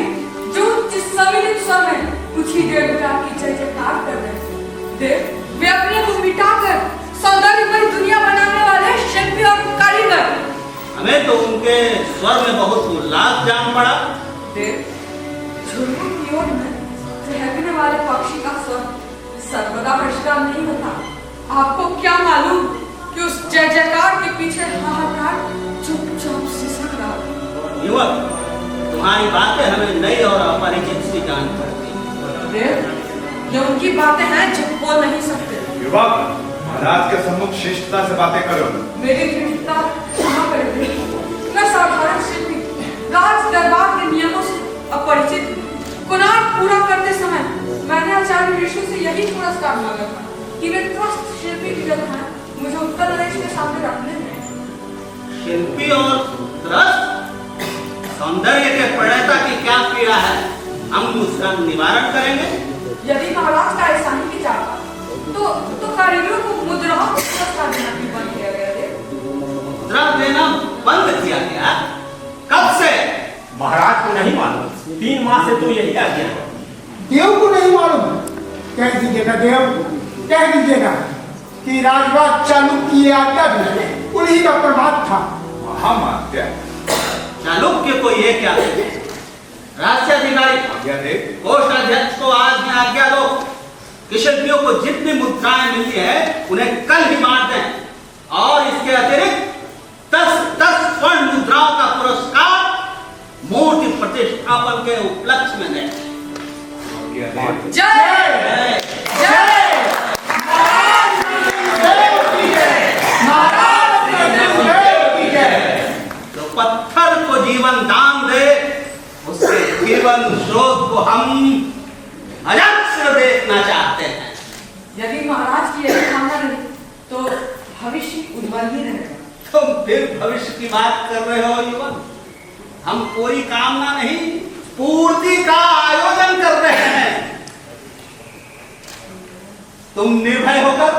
जो जिस सम्मिलित स्वर में कुछ ही देर में आपकी जय जयकार कर रहे थे। देव, वे अपने को मिटाकर सौंदर्यमय दुनिया बनाने वाले शिल्पी और कारीगर। हमें तो उनके स्वर में बहुत उल्लास जान पड़ा। देव, झुर्मू की ओर में चहकने वाले पक्षी का स्वर सर्वदा भ्रष्टाचार नहीं होता। आपको क्या मालूम कि उस जय जयकार के पीछे हाहाकार चुपचाप सिसक रहा। युवक, तुम्हारी बातें हमें नई और अपरिचित सी जान पड़ती। देव, ये उनकी बातें हैं जो बोल नहीं सकते। युवक, महाराज के सम्मुख शिष्टता से बातें करो। मेरी दृढ़ता क्षमा कर दे। मैं साधारण शिल्पी राज दरबार के नियमों से अपरिचित हूँ। कोणार्क पूरा करते समय मैंने आचार्य विशु से यही पुरस्कार मांगा था कि वे त्रस्त शिल्पी की जगह मुझे उत्तर प्रदेश के सामने रखने दें। शिल्पी और त्रस्त? सौंदर्य के प्रणेता की क्या पीड़ा है, हम उसका निवारण करेंगे। यदि महाराज का ऐसा ही विचार था तो कारीगरों को मुद्राओं को पुरस्कार देना भी बंद किया गया है। मुद्रा देना बंद किया गया? कब से? महाराज को नहीं मालूम, 3 माह से तो यही आज्ञा है। देव को नहीं मालूम? कह दीजिएगा देव, कह दीजिएगा कि राजराज चालुक्य की आज्ञा भी उन्हीं का प्रभाव था। महामात्य, चालुक्य को ये क्या? राज्याधिकारी कोषाध्यक्ष को आज में आज्ञा दो कि शिल्पियों को जितनी मुद्राएं मिली है उन्हें कल ही बांट दें और इसके अतिरिक्त 10 स्वर्ण मुद्राओं का पुरस्कार मूर्ति प्रतिष्ठापन के उपलक्ष्य में दें। जय जय महाराज जीवन दान दे, उसके जीवन स्रोत को हम अजस्र देखना चाहते हैं। यदि महाराज की यही कामना रही तो भविष्य उज्जवल ही रहेगा। तुम फिर भविष्य की बात कर रहे हो युवक? हम कोई कामना नहीं, पूर्ति का आयोजन कर रहे हैं। तुम निर्भय होकर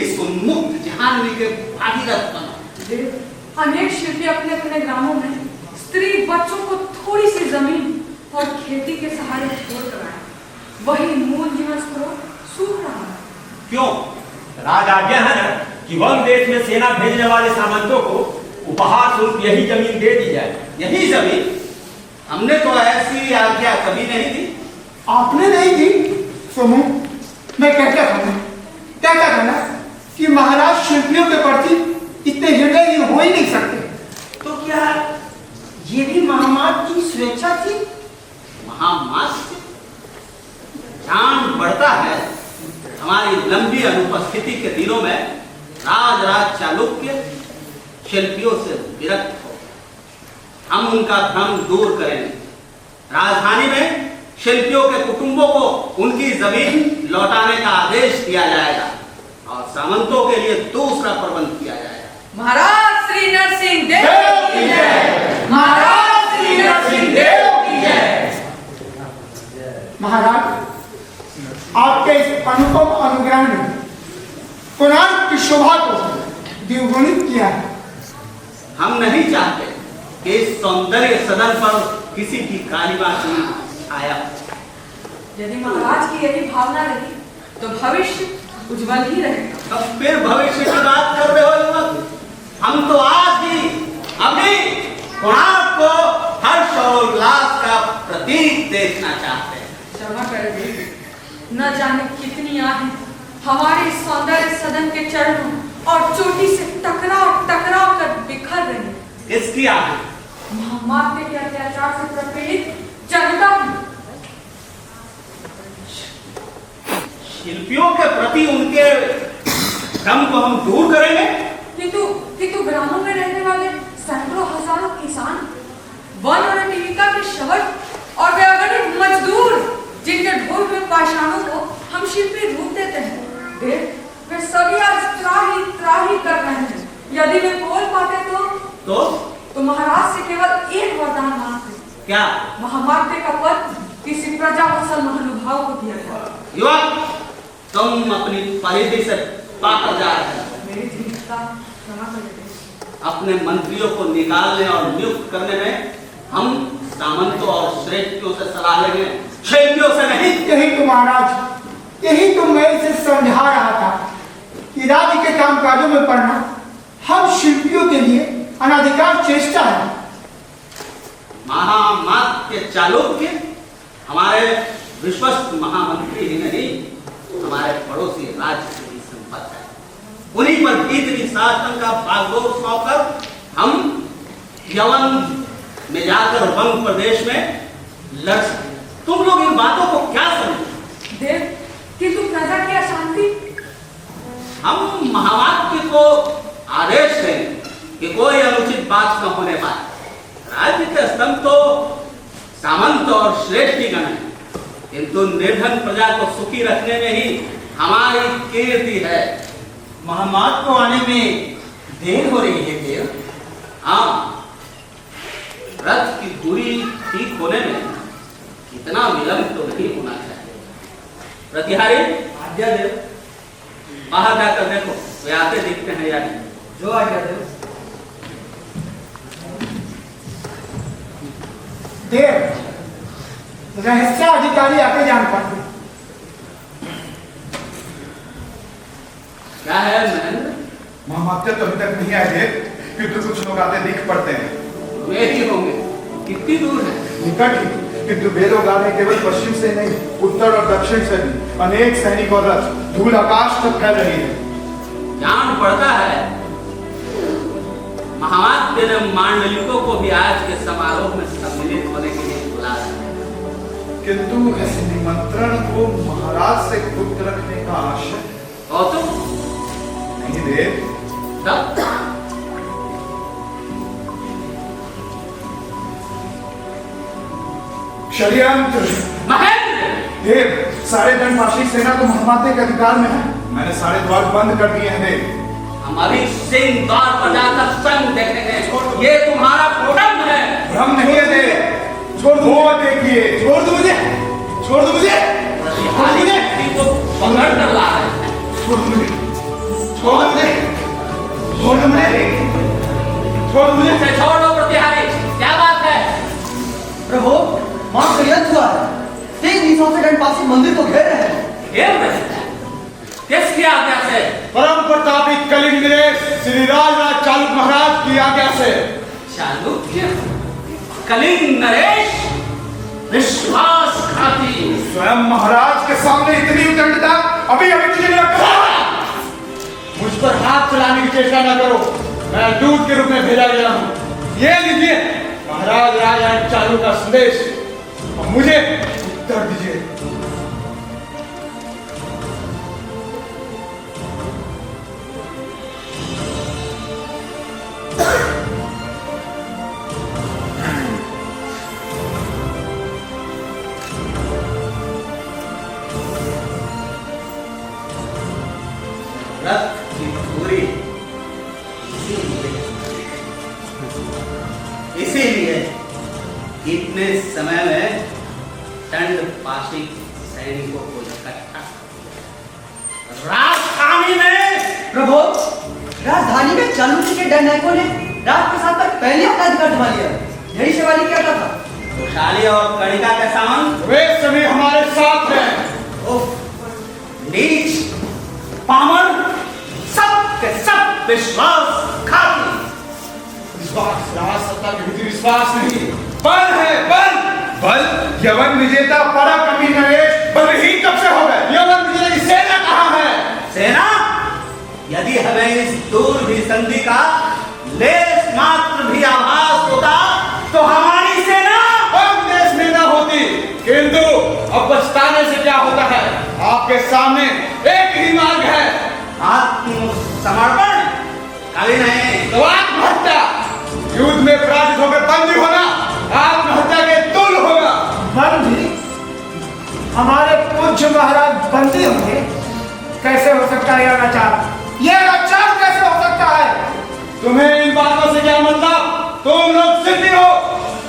इस उन्मुक्त जहानवी के भागीरथ बनो। अनेक शिल्पी अपने अपने ग्रामों में स्त्री बच्चों को थोड़ी सी जमीन और खेती के सहारे छोड़कर आए, वही मूल जीवन स्रोत सूख रहा है। क्यों? राज आज्ञा है ना कि वंग देश में सेना भेजने वाले सामंतों को उपहार स्वरूप यही जमीन दे दी जाए। यही जमीन? हमने तो ऐसी आज्ञा कभी नहीं दी। आपने नहीं दी? सोमू, मैं कहता था ना कि महाराज शिल्पियों के प्रति इतने हृदय हो ही नहीं सकते। तो क्या ये भी महामात की स्वेच्छा थी? महामात से जान बढ़ता है हमारी लंबी अनुपस्थिति के दिनों में राज चालुक्य शिल्पियों से विरक्त हो। हम उनका भ्रम दूर करेंगे। राजधानी में शिल्पियों के कुटुंबों को उनकी जमीन लौटाने का आदेश दिया जाएगा और सामंतों के लिए दूसरा प्रबंध किया जाएगा। महाराज श्री नरसिंह देव की जय। महाराज श्री नरसिंह देव की जय। महाराज, आपके इस अनुपम अनुग्रह ने कोणार्क की शोभा को द्विगुणित किया है। हम नहीं चाहते कि इस सौंदर्य सदन पर किसी की काली बात आया। यदि महाराज की यही भावना रही तो भविष्य उज्जवल ही रहेगा। तब फिर भविष्य की बात कर रहे हो युवक? हम तो आज ही अभी कोणार्क को हर्ष और उल्लास का प्रतीक देखना चाहते हैं। क्षमा कर दीजिए, न जाने कितनी आहें हमारे सौंदर्य सदन के चरणों और चोटी से टकराव कर बिखर रही है। किसकी आहें? महामाते के अत्याचार से प्रपीड़ित जनता की। शिल्पियों के प्रति उनके भ्रम को हम दूर करेंगे। किंतु ग्रामों में रहने वाले सैकड़ों हजारों किसान, वन और आजीविका के शवट और वे अगणित मजदूर जिनके ढोल में पाषाणों को हम शिल्पी रूप देते हैं, वे सभी आज त्राही कर रहे हैं। यदि वे बोल पाते तो महाराज से केवल एक वरदान मांगते। क्या? महामाते का पद किसी प्रजावत्सल महानुभाव को दिया जाए। युवक, तुम अपनी परिधि से पाकर जा रहे हो। मेरी दीनता क्षमा कर दीजिए। अपने मंत्रियों को निकालने और नियुक्त करने में हम सामंतों और श्रेष्ठियों से सलाह लेंगे, शिल्पियों से नहीं। यही तो महाराज, यही तो मैं इसे समझा रहा था कि राज्य के कामकाजों में पड़ना हम शिल्पियों के लिए अनाधिकार चेष्टा है। महामात के चालुक्य हमारे विश्वस्त महामंत्री ही नहीं, हमारे पड़ोसी राज्य की भी संपत्ति है। उन्हीं पर भीतरी शासन का भागदौड़ सौंपकर हम यवन में जाकर वंग प्रदेश में लड़ सकते। तुम लोग इन बातों को क्या समझते? देव, किंतु प्रजा की अशांति। हम महामात्य को आदेश दें कि कोई अनुचित बात न होने पाए। राज्य के स्तंभ तो सामंत और श्रेष्ठीगण है, किंतु निर्धन प्रजा को सुखी रखने में ही हमारी कीर्ति है। महामात को आने में देर हो रही है देव। हाँ, रथ की दूरी ठीक होने में इतना विलंब तो नहीं होना चाहिए। प्रतिहारी, आज्ञा देव। बाहर जाकर देखो वे आते दिखते हैं या नहीं। जो आज्ञा देव। देव, रहस्य अधिकारी आके जान पाते। क्या है महेंद्र? महामात्य तो अभी तक नहीं आए थे, किंतु कुछ लोग आते दिख पड़ते हैं। वे ही होंगे। कितनी दूर है? निकट ही, किंतु वे लोग आने केवल पश्चिम से नहीं, उत्तर और दक्षिण से भी अनेक सैनिक और रथ धूल आकाश तक फैल रही है। जान पड़ता है महामात्य ने मांडलिकों को भी आज के समारोह में सम्मिलित होने के लिए बुलाया है। किंतु इस निमंत्रण को महाराज से गुप्त रखने का आशय और तुम नहीं देव। तब षड्यंत्र। महेंद्र, देव, सारे दंडपाशी सेना तो महामाते के अधिकार में है। मैंने सारे द्वार बंद कर दिए हैं देव। हम अभी सिंह द्वार पर जाकर संग देखेंगे। ये तुम्हारा भ्रम है। भ्रम नहीं है देव। छोड़ दो, देखिए, छोड़ दो मुझे, छोड़ दो मुझे, छोड़ दो मुझे, तो पकड़ कर ला रहे हैं। छोड़ दो मुझे, छोड़ दो मुझे, छोड़ दो मुझे, छोड़ दो मुझे। छोड़ दो प्रतिहारी, क्या बात है? प्रभु, वहां षड्यंत्र हुआ है। 3 से दंडपाशी मंदिर को घेर रहे हैं। घेर रहे हैं? किसकी आज्ञा से? परम प्रतापी कलिंग नरेश श्री राज चालुक महाराज की आज्ञा से। चालुक्य, कलिंग नरेश, विश्वासघाती। स्वयं महाराज के सामने इतनी उद्दंडता अभी अभी तुझे नहीं रखा। मुझ पर हाथ चलाने की चेष्टा न करो। मैं दूत के रूप में भेजा गया हूँ। ये लीजिए महाराज राजा चालू का संदेश और मुझे उत्तर दीजिए। रथ की पूरी इसीलिए इतने समय में दंडपाशी सैनिकों को इकट्ठा राजधानी में। प्रभु, राजधानी में चालुक्य के दंडनायकों ने राज प्रसाद पर पहले अपना अधिकार जमा लिया। यही सवाल क्या था? खुशहाली और कणिका के सामंत वे सभी हमारे साथ हैं। नीच, पामर, सब के सब विश्वासघाती। विश्वास, राज सत्ता के भीतर विश्वास नहीं, बल है, बल। बल, यवन विजेता परा कमी नरेश बलहीन कब से हो गए? यवन विजेता की सेना कहाँ है? सेना, यदि हमें इस दूर भी संधि का लेस मात्र भी आभास होता तो हमारी सेना हम देश में न होती। किंतु अब पछताने से क्या होता है? आपके सामने एक ही मार्ग है, आत्मसमर्पण। कभी नहीं तो आत्महत्या। युद्ध में पराजित होकर बंदी होना आत्महत्या के तुल्य होगा। बंदी? हमारे पूज्य महाराज बंदी होंगे? कैसे हो सकता है यह अनाचार? यह अनाचार कैसे हो सकता है? तुम्हें इन बातों से क्या मतलब? तुम लोग सिद्धि हो।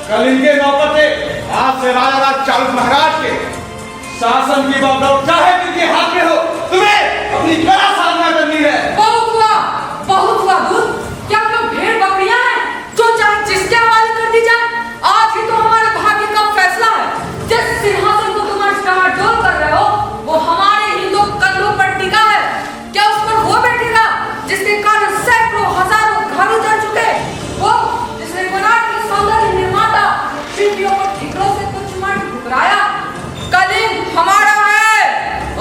कल इनके नौकर थे, आज से राजा चालुक महाराज के शासन की बात चाहे किनके हाथ में हो, तुम्हें अपनी कला साधना करनी है। बहुत हुआ दूध। क्या हम लोग भेड़ बकरियां हैं जो चाहे जिसके हवाले कर दी जाए? आज ही तो हमारे भाग्य का फैसला है। जिस सिंहासन को तुम आज डमाडोल कर रहे हो वो हमारे ही तो कंधों पर टिका है। क्या उस पर वो बैठेगा जिसके कारण सैकड़ों हजारों घर उजड़ चुके? वो जिसने कोणार्क की सौंदर्य निर्माता शिल्पियों को ठिकरों से कुछ मन ठुकराया? कलिंग हमारा है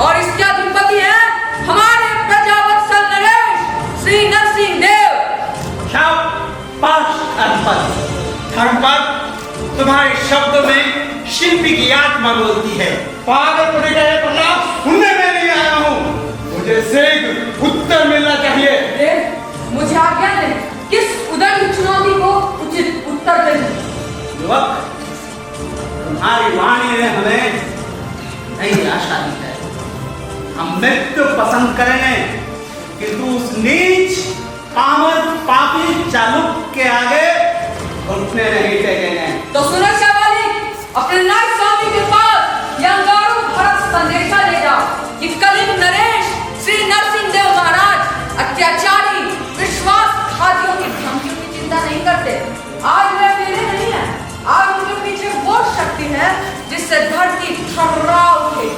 और इसके अधिपति है हमारे प्रजावत्सल नरेश श्री नरसिंह देव। धर्मपद, तुम्हारे शब्दों में शिल्पी की आत्मा बोलती है। पागल को देखा है प्रताप, सुनने में नहीं आया हूँ। मुझे शीघ्र उत्तर मिलना चाहिए। देव, मुझे आज्ञा दे किस उदंड चुनौती को उचित उत्तर दें। युवक, तुम्हारी वाणी ने हमें नई आशा दी है। हम मृत्यु पसंद करेंगे किंतु उस नीच पामर पापी चालुक के आगे घुटने नहीं टेकेंगे। तो सुनो शाबाली, अपने नायक स्वामी के पास यह अंगारों भरत संदेशा ले जाओ कि कलिंग नरेश श्री नरसिंह देव महाराज अत्याचारी विश्वासघातियों की धमकियों की चिंता नहीं करते। आज वे अकेले नहीं है, आज उनके पीछे वो शक्ति है जिससे धरती थर्रा उठे।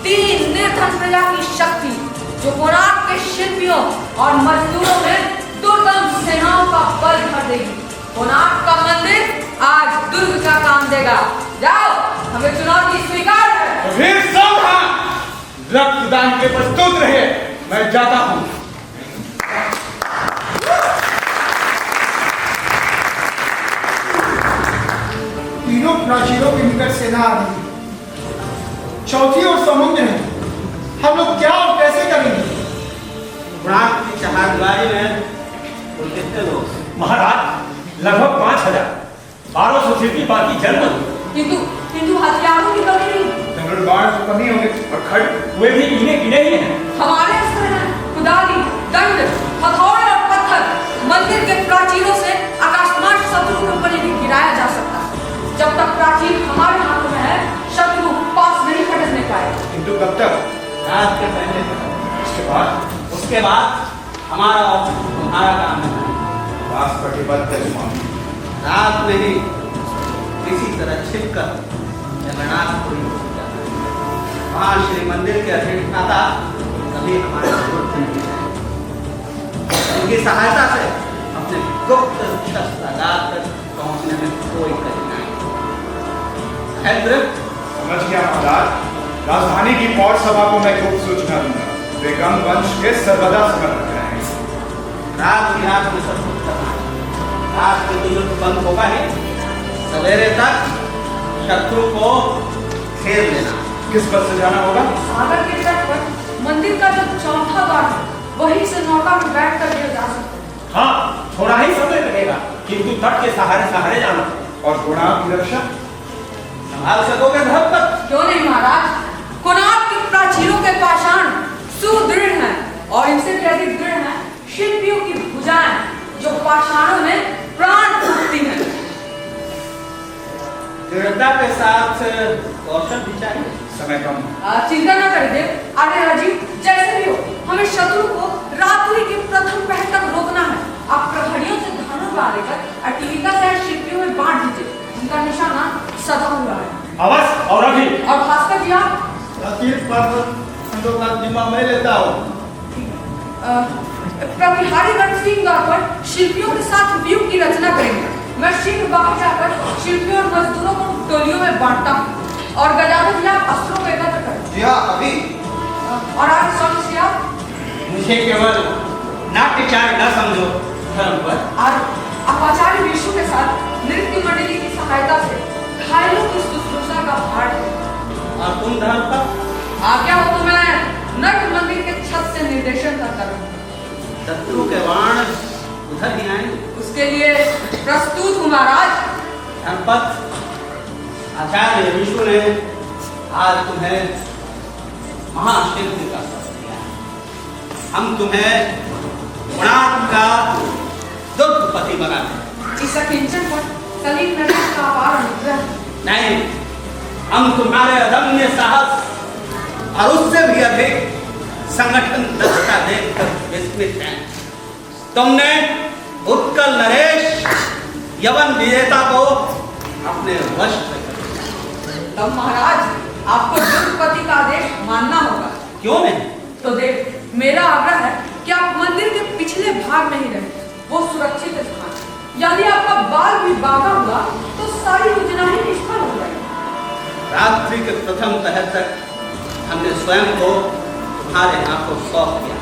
3 निर्धन प्रजा की शक्ति जो कोणार्क के शिल्पियों और मजदूरों में दुर्गम सेनाओं का बल भर देगी। कोणार्क का मंदिर आज दुर्ग का काम देगा। जाओ, हमें चुनौती स्वीकार है। तो फिर सावधान, रक्तदान के प्रस्तुत रहे। मैं जाता हूँ। तीनों प्राचीरों के निकट सेना आ रही है। चौथी और समुद्र है। हम लोग क्या और कैसे करेंगे? कोणार्क की चहारदीवारी में कुल कितने लोग? महाराज लगभग 5000, 1200 से भी बाकी जन्म। किंतु किंतु हथियारों की कमी नहीं। धनुर्बाण की कमी होगी और खड्ग वे भी गिने गिने ही हैं। हमारे अस्त्र हैं कुदाली, दंड, हथौड़े और पत्थर। मंदिर के प्राचीरों से आकाशमार्ग शत्रु के ऊपर नहीं गिराया जा सकता। जब तक प्राचीर हमारे हाथों में है, शत्रु पास नहीं पटकने पाए। किंतु कब तक? रात के पहले उसके बाद हमारा और तुम्हारा काम है। दास प्रतिबद्ध है स्वामी। रात में ही किसी तरह छिपकर जगन्नाथपुरी हो जाता है। वहाँ श्री मंदिर के अधिष्ठाता कभी हमारे विरुद्ध नहीं है। उनकी सहायता से अपने गुप्त शस्त्र लगाकर पहुंचने में कोई कठिनाई नहीं। हैदर समझ गया महाराज। राजधानी की पौर सभा को मैं गुप्त सूचना दूंगा। वे गंग वंश के सर्वदा समर्थक रहेंगे। रात बिरात में सब कुछ करना है। रात में तो युद्ध बंद होगा ही, सवेरे तक शत्रु को घेर लेना। किस पर से जाना होगा? सागर के तट पर मंदिर का जो चौथा द्वार है, वहीं से नौका में बैठ कर जा सकते हैं। हाँ, थोड़ा ही समय लगेगा, किंतु तट के सहारे सहारे जाना। और कोणार्क की रक्षा संभाल सकोगे धर्मपद? क्यों नहीं महाराज, कोणार्क के प्राचीरों के पाषाण सुदृढ़ हैं और इनसे भी अधिक दृढ़ हैं शिल्पियों की भुजाएं, जो पाषाणों में प्राण फूंकती हैं। दृढ़ता के साथ कौशल भी चाहिए। समय कम। चिंता न करें देव, आगे राजीव जैसे भी हो, हमें शत्रु को रात्रि के प्रथम पहर तक रोकना है। आप प्रहरियों से धनुर्बाण लेकर अटीलिका से शिल्पियों में बांट दीजिए। उनका निशाना सदा हुआ है। अवश्य। और अभी और भास्कर जी आप का जिम्मा मैं लेता हूँ। प्रविहारी रणसिंह द्वार पर शिल्पियों के साथ व्यूह की रचना करेंगे। मैं शीघ्र बाहर जाकर शिल्पियों और मजदूरों को टोलियों में बांटता हूँ और गजानन जी आप अस्त्रों को एकत्र करें। जी हाँ, अभी। और आज स्वामी जी आप मुझे केवल नाट्यचार न समझो धर्मपद। आज आचार्य विष्णु के साथ नृत्य मंडली की सहायता से घायलों की शुश्रूषा का भार है। और तुम धर्मपद? आज्ञा हो तो मैं नट मंदिर के छत से निर्देशन करता रहूं। शत्रु के बाण उधर ही आए। उसके लिए प्रस्तुत हूँ महाराज। धर्मपद, आचार्य विष्णु ने आज तुम्हें महाशिल्पी का पद दिया है। हम तुम्हें कोणार्क का दुर्गपति बनाते। इस अकिंचन पर कलिंग नरेश का अपार अनुग्रह। नहीं, हम तुम्हारे अदम्य साहस और उससे भी अधिक संगठन दक्षता देखकर विस्मित हैं। तुमने उत्कल नरेश यवन विजेता को अपने वश में कर लिया। तब महाराज आपको दुर्गपति का आदेश मानना होगा। क्यों नहीं? तो देख, मेरा आग्रह है कि आप मंदिर के पिछले भाग में ही रहें। वो सुरक्षित स्थान। यदि आपका बाल भी बांका हुआ तो सारी योजना ही निष्फल हो जाएगी। रात्रि के प्रथम पहर तक हमने स्वयं को तुम्हारे हाथों सौंप दिया।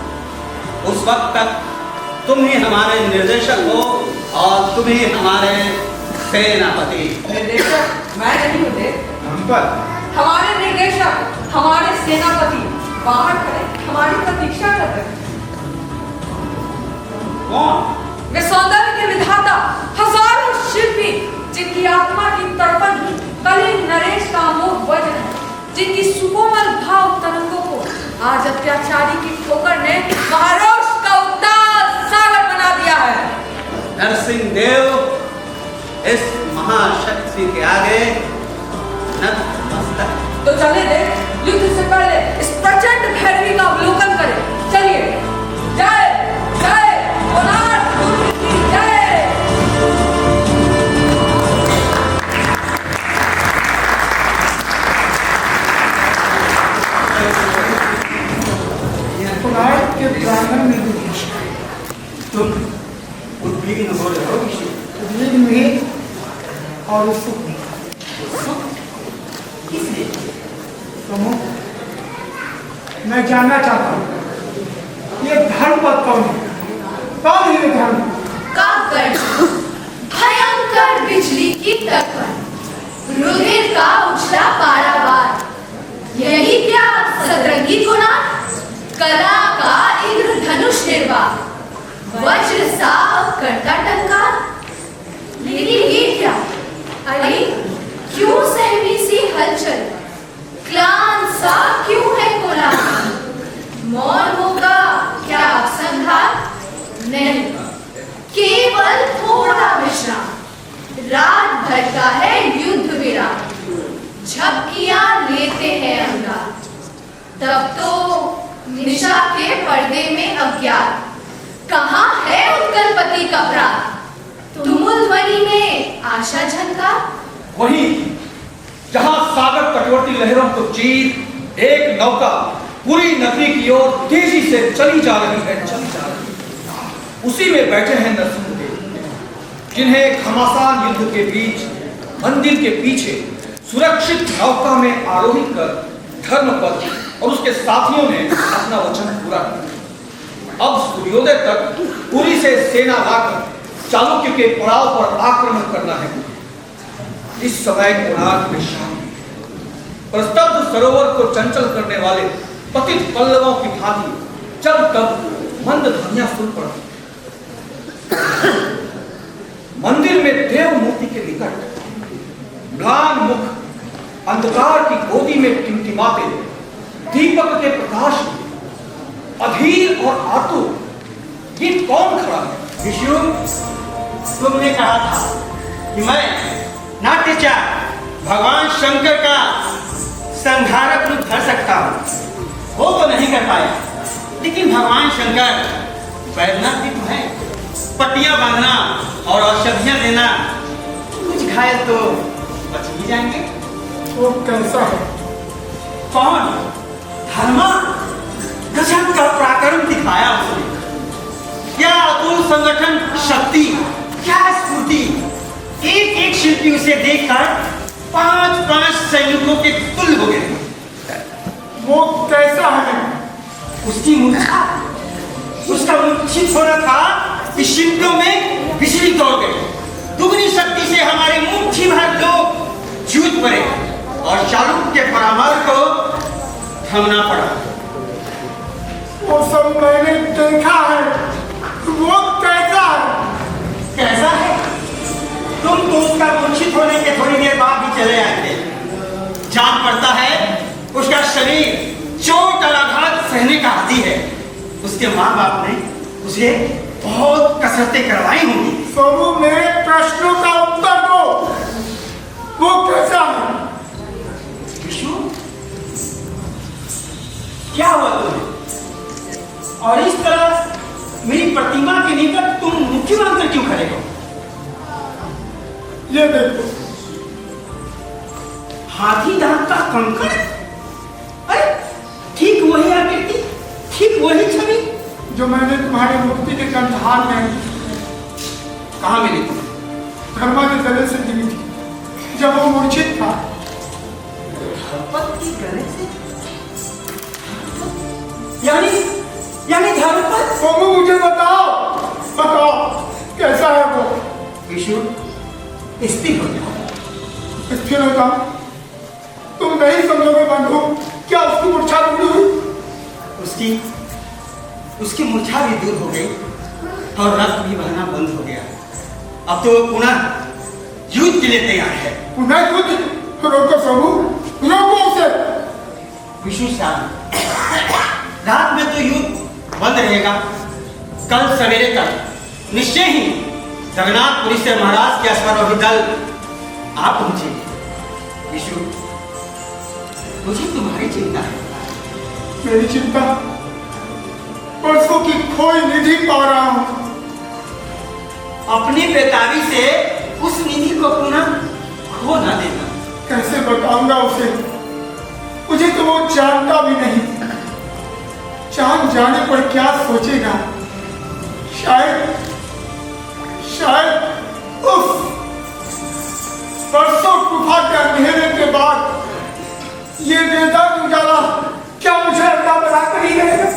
उस वक्त तक तुम ही हमारे निर्देशक हो और तुम ही हमारे सेनापति। निर्देशक मैं नहीं हूँ देव। धर्मपद, हमारे निर्देशक, हमारे सेनापति बाहर खड़े हमारी प्रतीक्षा कर रहे हैं। कौन? वे सौंदर्य के विधाता, हजारों शिल्पी, जिनकी आत्मा की तड़पन ही कलिंग नरेश का अमोघ वज्र है, जिनकी सुकोमल भाव तरंगों को आज अत्याचारी की ठोकर ने महारोष का उत्ताल सागर बना दिया है। नरसिंह देव इस महाशक्ति के आगे नतमस्तक। तो चले दे, युद्ध से पहले इस प्रचंड भैरवी का अवलोकन करें। चलिए। जय जय कोणार्क दुर्ग की जय। कोणार्क के प्रांगण में विदेश तुम उद्विग्न हो रहे हो विष्णु? उद्विग्न भी और उत्सुक भी। किसलिए? प्रमुख, मैं जानना चाहता हूँ ये धर्मपद कौन है? कौन है ये धर्म? काकड़, भयंकर बिजली की टक्कर, रुधिर का उछला पारावार, यही क्या सतरंगी कोणार्क? कला का इंद्रधनुष निर्वाह, वज्र सा करता टंकार। लेकिन ये क्या? अरे क्यों सहमी सी हलचल, क्लान सा क्यों है कोलाहल? मौन होगा क्या संघात? नहीं, केवल थोड़ा विश्राम, रात भर का है युद्ध विराम। झपकियां लेते हैं अंगार, तब तो निशा के पर्दे में अज्ञात, कहाँ है उत्कलपति का प्राण? तुमुल ध्वनि में आशा झनका, वहीं जहां सागर तटवर्ती लहरों को चीर एक नौका पूरी नगरी की ओर तेजी से चली जा रही है, चली जा रही है। उसी में बैठे हैं नरसिंहदेव, जिन्हें घमासान युद्ध के बीच मंदिर के पीछे सुरक्षित नौका में आरोहित कर धर्मपद और उसके साथियों ने अपना वचन पूरा किया। अब सूर्योदय तक पुरी से सेना लाकर चालुक्य के पड़ाव पर आक्रमण करना है। इस समय कोणार्क में शांति, प्रस्तब्ध सरोवर को चंचल करने वाले पतित पल्लवों की भांति जब तब मंद ध्वनियां सुन पड़ती। मंदिर में देव मूर्ति के निकट म्लान मुख अंधकार की गोदी में टिमटिमाते दीपक के प्रकाश में अधीर और आतुर ये कौन खड़ा है? विष्णु, तुमने कहा था कि मैं नाट्यचार भगवान शंकर का संहारक रूप धर सकता हूँ। वो तो नहीं कर पाया, लेकिन भगवान शंकर वैद्यनाथ भी तो है। पट्टियां बांधना और औषधियां देना, कुछ घायल तो बच ही जाएंगे। वो कैसा है? कौन? धर्मा गजब का पराक्रम दिखाया उसने। क्या अतुल संगठन शक्ति, क्या स्फूर्ति! एक एक शिल्पी उसे देखकर 5-5 सैनिकों के तुल्य हो गए। वो कैसा है? उसकी मूर्छा, उसका मूर्छित होना था कि शिल्पियों में बिजली दौड़ गई। दुगनी शक्ति से हमारे मुट्ठी भर लोग जूझ पड़े और चालुक्य के परामर्श को थमना पड़ा। वो सब मैंने देखा है। वो कैसा है? कैसा है? तुम तो उसका मूर्छित होने के थोड़ी देर बाद ही चले आए थे। जान पड़ता है उसका शरीर चोट और आघात सहने का आदी है। उसके माँ बाप ने उसे बहुत कसरतें करवाई होंगी। सोनू, मेरे प्रश्नों का उत्तर दो। वो कैसा है? विष्णु, क्या हुआ तुम्हें? और इस तरह मेरी प्रतिमा के निकट तुम मुट्ठी बांधकर क्यों खड़े हो? ये देखो, हाथी दांत का कंकड़। अरे ठीक वही आकृति, ठीक वही छवि जो मैंने तुम्हारी मूर्ति के कंधार में कहाँ मिली? धर्मा के गले से मिली थी, जब वो मूर्छित था। धर्मपद के गले से? यानी धर्मपद? सोनू, मुझे बताओ, बताओ कैसा है वो? विष्णु, स्थिर हो जाओ। स्थिर हो जाओ? तुम नहीं समझोगे बंधु, क्या उसकी मूर्छा दूर हुई? उसकी मूर्छा भी दूर हो गई और रक्त भी बहना बंद हो गया। अब तो पुनः युद्ध के लिए तैयार है। पुनः युद्ध? रोको सोनू, रोको उसे। विष्णु साहब, रात में तो युद्ध बंद रहेगा। कल सवेरे तक निश्चय ही जगन्नाथपुरी से महाराज के अश्वारोही दल आ पहुंचेंगे। विष्णु, मुझे तुम्हारी चिंता है। मेरी चिंता परसों की खोई निधि पा रहा हूं। अपनी बेताबी से उस निधि को पुनः खो न देना। कैसे बताऊंगा उसे? मुझे तो वो जानता भी नहीं। जान जाने पर क्या सोचेगा? शायद उफ, परसों गुफा के अंधेरे के बाद ये बेदाग उजाला क्या मुझे अड्डा बनाकर ही रहेगा?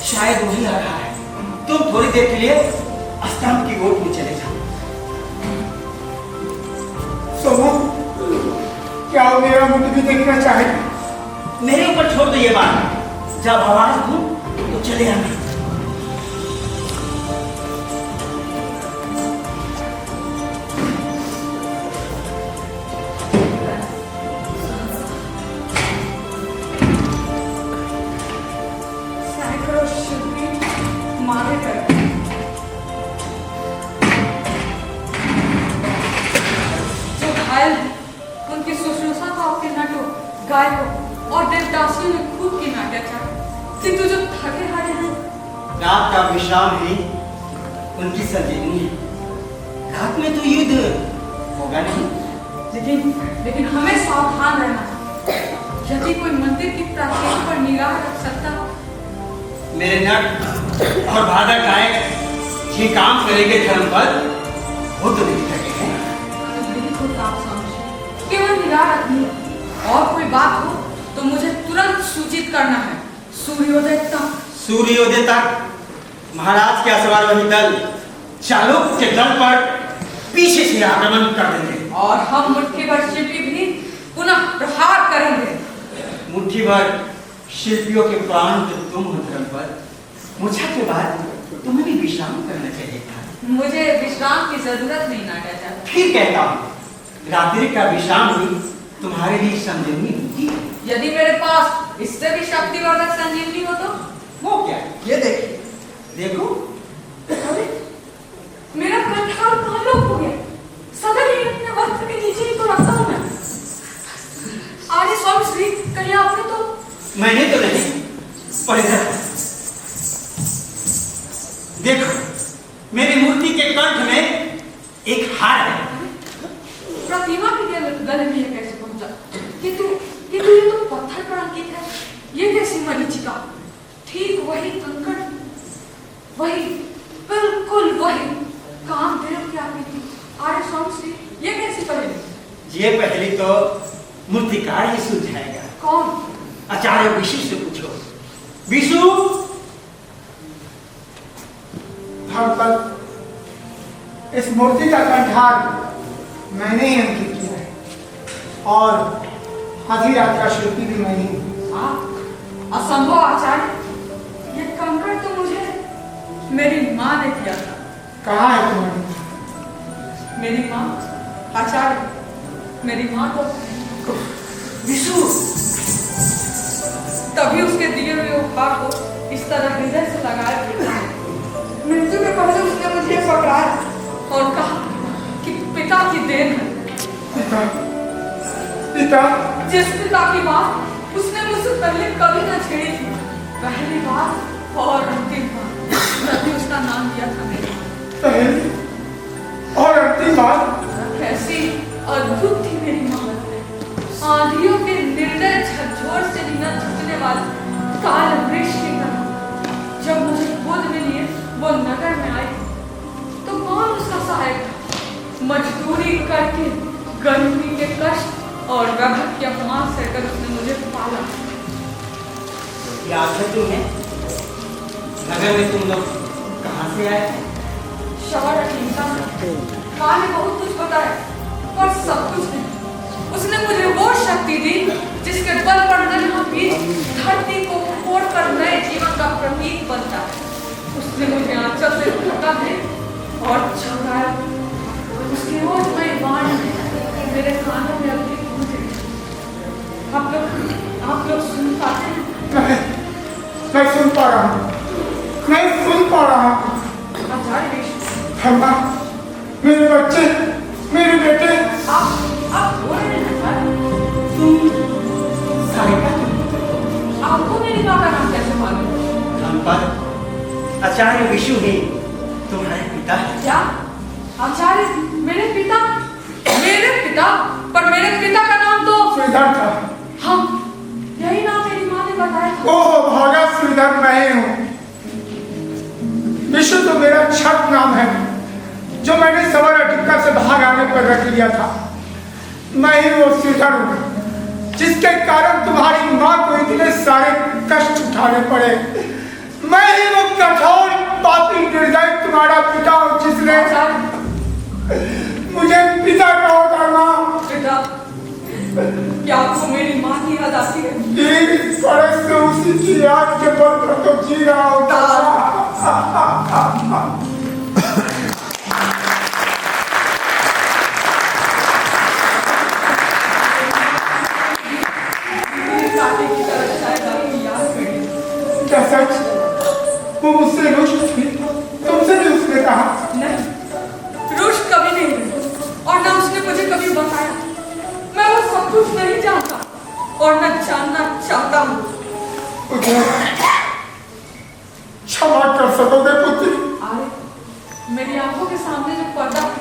शायद वही आ रहा है। तुम थोड़ी देर के लिए स्तंभ की ओर में चले जाओ। सोमू, क्या वो मेरा मुंह भी देखना चाहे? मेरे ऊपर छोड़ दो ये बात। जब आवाज दूं तो चले आना। घायल हैं, उनकी शुश्रूषा तो आपके नटों, गायकों और देवदासियों ने खूब की नाट्याचार, किंतु जो थके हारे हैं रात का विश्राम ही उनकी संजीवनी है। रात में तो युद्ध होगा नहीं। लेकिन हमें सावधान रहना है। यदि कोई मंदिर की प्राचीर पर निगाह रख सकता हो। मेरे नट और भादक गायक ये काम करेंगे धर्म पर, वो तो नहीं थकेंगे। केवल निगाह रखनी है। और कोई बात हो तो मुझे तुरंत सूचित करना है। सूर्योदय तक महाराज के असवारोही दल चालुक्य के दल पर पीछे से आक्रमण कर देंगे और हम मुट्ठी भर शिल्पी भी पुनः प्रहार करेंगे। मुट्ठी भर शिल्पियों के प्राण जो तुम हो धर्म पर, मूर्छा के बाद तुम्हें भी विश्राम करना चाहिए था। मुझे विश्राम की जरूरत नहीं नाट्याचार। फिर कहता हूँ रात्रि का विश्राम ही तुम्हारे लिए संजीवनी होती है। यदि मेरे पास इससे भी शक्तिवर्धक संजीवनी हो तो वो क्या? ये देखिए, देखो। अरे मेरा कंठार कहाँ लोप हो गया? सदन ही अपने वस्त्र के नीचे ही तो रखता हूँ मैं। आर्य स्वामी श्री कहीं आपने तो मैंने तो नहीं, पर इधर देखो, मेरी मूर्ति के कंठ में एक हार है। प्रतिमा के गले में ये कैसे पहुंचा? किंतु ये तो पत्थर पर अंकित है। ये कैसी मरीचिका? ठीक वही कंकड़, वही बिल्कुल वही कामदेव की आकृति। आर्य स्वामी श्री ये कैसी पहेली? ये पहली तो मूर्तिकार ही सुलझाएगा। कौन? आचार्य विशु से पूछो। विशु, धड़कन, इस मूर्ति का कंठार मैंने ही अंकित किया है और आधी रात का शिल्पी भी मैंने ही। असंभव आचार्य, ये कंकड़ तो मुझे मेरी माँ ने दिया था। कहाँ है तुम्हारी? मेरी माँ आचार्य, मेरी माँ तो विशु, तभी उसके दिए हुए उपहार को इस तरह हृदय से लगाए हुए। मृत्यु के पहले उसने मुझे पकड़ाया और कहा कि पिता की देन है। पिता? पिता? जिस पिता की बात उसने मुझसे पहले कभी न छेड़ी थी, पहली बार और अंतिम बार, तभी उसका नाम दिया था मेरे। पहली और अंतिम बार? कैसी अद्भुत थी मेरी माँ। आंधियों के निर्दय झकझोर से न झुकने वाले काल वृक्ष की तरह जब मुझे गोद में लिए वो नगर में आई तो कौन उसका सहायक था? मजदूरी करके गर्मी के कष्ट और रगत के अपमान सहकर उसने मुझे पाला। याद है तुम्हें नगर में तुम लोग कहाँ से आए? शहर अहिंसा में माँ ने बहुत कुछ बताया पर सब कुछ नहीं। उसने मुझे वो शक्ति दी जिसके बल पर नन्हा बीज धरती को फोड़कर नए जीवन का प्रतीक बनता है। उसने मुझे आंचल से धक्का दे और छुड़ाया। उसकी रोजमय वाणी मेरे कानों में अभी गूंज रही है। आप लोग सुन पाते हैं? मैं सुन पा रहा हूँ, मैं सुन पा रहा हूँ। आचार्य विष्णु, मेरे बच्चे, मेरे बेटे। आप बोल रहे हैं आपको मेरी माँ का नाम कैसे मालूम? आचार्य विशु ही तुम्हारे पिता है। क्या? आचार्य मेरे पिता? मेरे पिता? पर मेरे पिता का नाम तो श्रीधर था। हाँ, यही नाम मेरी माँ ने बताया था। ओह भागा, श्रीधर मैं ही हूँ। विशु तो मेरा छठ नाम है जो मैंने सवार अटिका से भाग आने पर रख लिया था। मैं ही वो श्रीधर हूँ जिसके कारण तुम्हारी माँ को इतने सारे कष्ट उठाने पड़े। मैं ही वो कठोर पापी निर्दय तुम्हारा पिता हूँ जिसने मुझे पिता कहो करना। पिता, क्या आपको मेरी माँ की याद आती है? इस तरह से उसी की याद के बल पर तो जी रहा होता। क्या सच? वो मुझसे रुष्ट थी? तुमसे भी उसने कहा? नहीं, रुष्ट कभी नहीं हुई और न उसने मुझे कभी बताया और मैं जानना चाहता हूँ। क्षमा कर सकोगे पुत्री? अरे, मेरी आंखों के सामने जो पर्दा है,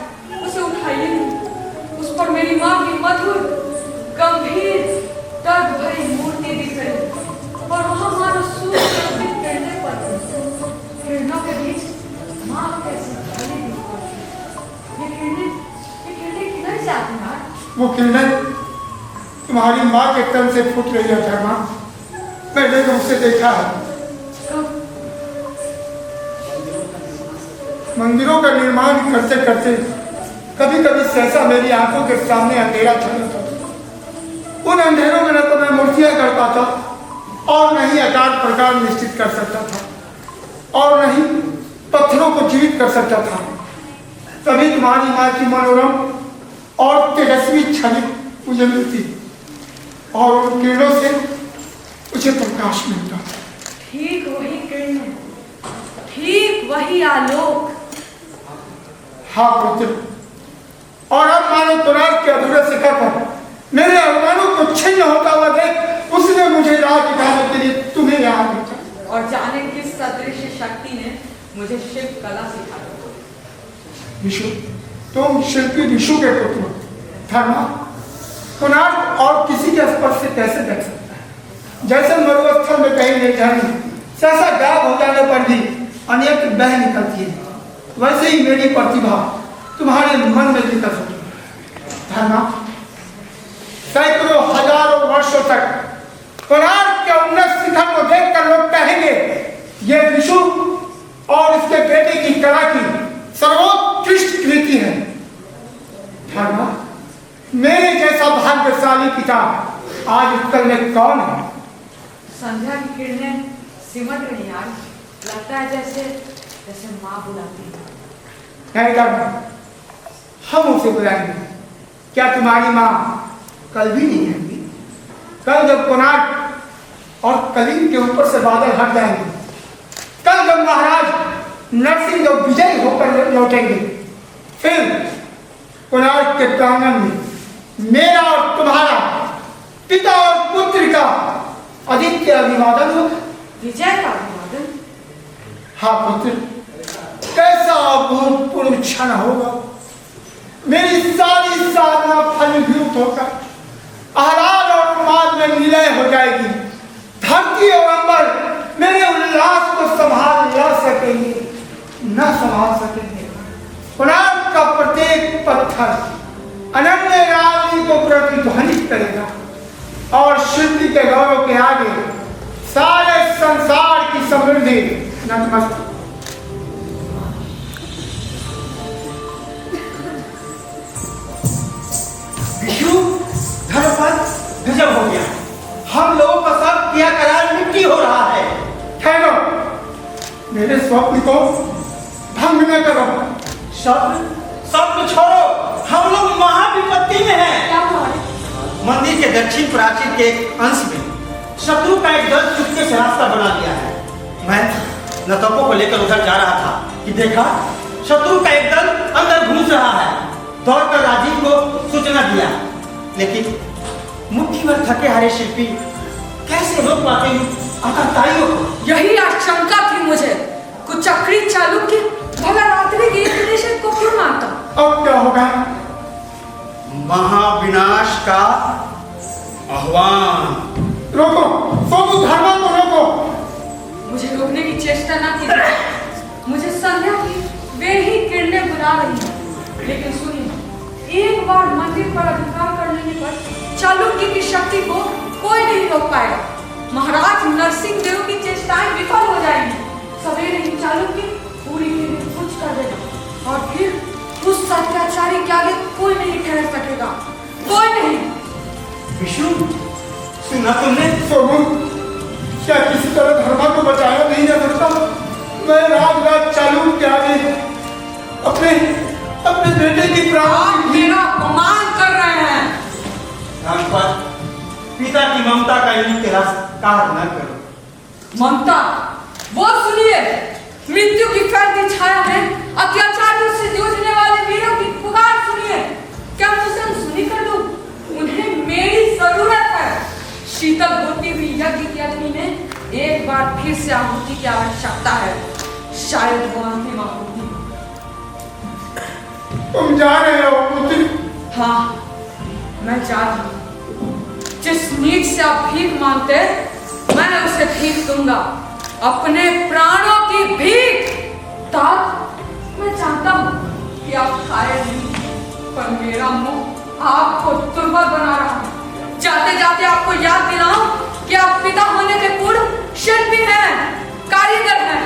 उसे उठाइए नहीं। उस पर मेरी माँ की मधुर, गंभीर, दर्द भरी मूर्ति दिख रही और वहाँ मानो सूर्य के किरणें पर किरणों के बीच माँ कैसी खड़ी दिख रही। ये किरणें किधर जाती हैं? वो किरणें तुम्हारी माँ के तन से फूट रही है धर्मा। मैंने तो उसे देखा है। मंदिरों का निर्माण करते करते कभी कभी सहसा मेरी आंखों के सामने अंधेरा छलता था। उन अंधेरों में न तो मैं मूर्तियां कर पाता और न ही आकार प्रकार निश्चित कर सकता था और न ही पत्थरों को जीवित कर सकता था। तभी तुम्हारी माँ की मनोरम और तेजस्वी छवि मुझे मिलती और उन किरणों से मुझे प्रकाश मिलता। ठीक वही किरणें, ठीक वही आलोक। हाँ पुत्र, और अब मानो कोणार्क के अधूरे शिखर पर मेरे अरमानों को छिन्न होता हुआ देख उसने मुझे राह दिखाने के लिए तुम्हें यहाँ भेजा। और जाने किस सदृश शक्ति ने मुझे शिल्प कला सिखाई। विशु, तुम शिल्पी विशु के पुत्र हो। धर्मा, कोणार्क और किसी के स्पर्श से कैसे देख सकता है? जैसे मरुस्थल में कहीं ले जाने सहसा गायब हो जाने पर भी अनेक बह निकलती है, वैसे ही मेरी प्रतिभा तुम्हारे मन में निकल होती है। धर्मा, सैकड़ों हजारों वर्षों तक कोणार्क के उन्नत शिखर को देखकर लोग कहेंगे ये विशु और इसके बेटे की कला की सर्वोत्कृष्ट कृति है। धर्मा, मेरे जैसा भाग्यशाली पिता आज उत्कल में कौन है? संध्या की किरणें सिमट रही आज, लगता है जैसे माँ बुलाती है। नहीं धर्मा, हम उसे बुलाएंगे। क्या तुम्हारी माँ कल भी नहीं आएंगी? कल जब कोणार्क और कलिंग के ऊपर से बादल हट जाएंगे, कल जब महाराज नरसिंह जब विजयी होकर लौटेंगे, फिर कोणार्क के प्रांगण में मेरा और तुम्हारा पिता और पुत्र का आदित्य अभिवादन होगा। विजय का अभिवादन? हाँ पुत्र, कैसा अभूतपूर्व क्षण होगा। मेरी सारी साधना फलीभूत होकर आह्लाद और उन्माद में निलय हो जाएगी। धरती और अंबर मेरे उल्लास को संभाल न सकेंगे, न संभाल सकेंगे। कोणार्क का प्रत्येक पत्थर अनन्य रानी को प्रतिध्वनित करेगा और शिल्पी के गौरव के आगे सारे संसार की समृद्धि नतमस्तक। विशु, धर्मपद गजब हो गया। हम लोगों का सब किया करार मिट्टी हो रहा है। ठहरो, मेरे स्वप्न को भंग न करो। स्वप्न छोड़ो, हम लोग महाविपत्ति में हैं। क्या हुआ? मंदिर के दक्षिण प्राचीर के एक अंश में शत्रु का एक दल चुपके से रास्ता बना लिया है। मैं नतकों को लेकर उधर जा रहा था कि देखा शत्रु का एक दल अंदर घुस रहा है। दौड़कर राजीव को सूचना दिया, लेकिन मुट्ठी भर थके हारे शिल्पी कैसे रोक पाते आतंकवादियों को? यही आशंका थी मुझे। कुचक्री चालुक्य भला रात्रि के एक निषेध को क्यों मानता? अब क्या होगा? महाविनाश का आह्वान। रोको, सोमू, धर्मा को रोको। मुझे रोकने की चेष्टा न कीजिए। मुझे संध्या की वे ही किरणें बुला रही हैं। लेकिन सुनिए, एक बार मंदिर पर अधिकार कर लेने पर चालुक्य की शक्ति को कोई नहीं रोक पाएगा। महाराज नरसिंह देव की चेष्टाएं विफल हो जाएंगी। सवेरे ही चालुक्य पूरी किरणें कुछ कर देगा और फिर उस सत्याचारी के आगे कोई नहीं ठहर सकेगा, कोई नहीं। विष्णु, सुना तुमने? सोमू, क्या किसी तरह धर्मा को बचाया नहीं जा सकता? मैं राज चालू के आगे अपने बेटे की प्राण मेरा अपमान कर रहे हैं। धर्मपद, पिता की ममता का तिरस्कार न करो। ममता? वो सुनिए, मृत्यु की फैलती छाया में अत्याचारियों से जूझने वाले वीरों की पुकार सुनिए। क्या मैं उसे अनसुनी कर दूं? उन्हें मेरी जरूरत है। से आहुति की आवश्यकता है। शायद वो अंतिम आहुति। तुम जा रहे हो पुत्री? हाँ, मैं जा रही हूँ। जिस नीच से आप भीख मांगते, मैं उसे भीख दूंगा, अपने प्राणों की भीख। तात, मैं जानता हूँ कि आप खाए नहीं, पर मेरा मुंह आपको दुर्बल बना रहा है। जाते जाते आपको याद दिलाऊं कि आप पिता होने के पूर्व शिल्पी हैं, कारीगर हैं।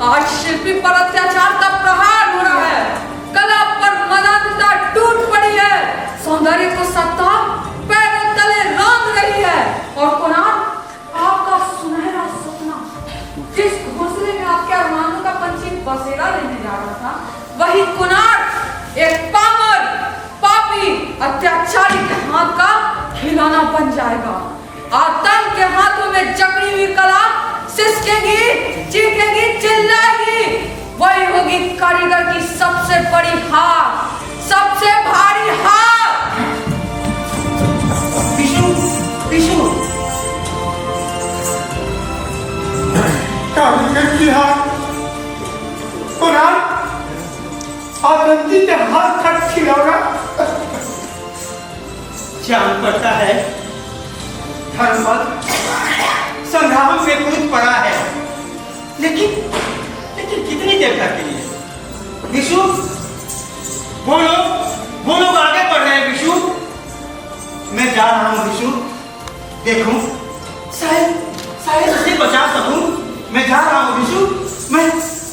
आज शिल्पी पर अत्याचार का प्रहार हो रहा है, कला पर मदानता टूट पड़ी है, सौंदर्य को सत्ता पैरों तले रौंद रही है। और कोणार्क, आपका सुनहरा सपना, जिस घोंसले में आपके अरमानों का पंछी बसेरा लेने जा रहा था, वही कोणार्क एक पामर, पापी, अत्याचारी के हाथ का खिलौना बन जाएगा। आतंक के हाथों में जकड़ी हुई कला सिसकेगी, चीखेगी, चिल्लाएगी। वही होगी कारीगर की सबसे बड़ी हार, सबसे भारी हार। विष्णु, विष्णु, कारीगर की हार? कोणार्क, आतंकी के हाथ का खिलौना? जान पड़ता है धर्मपद संग्राम में कूद पड़ा है, लेकिन कितनी देर तक के लिए? विष्णु, वो लोग आगे बढ़ रहे हैं। विष्णु, मैं जा रहा हूँ। विष्णु, देखूं शायद उसे बचा सकूं। मैं जा रहा हूँ विष्णु,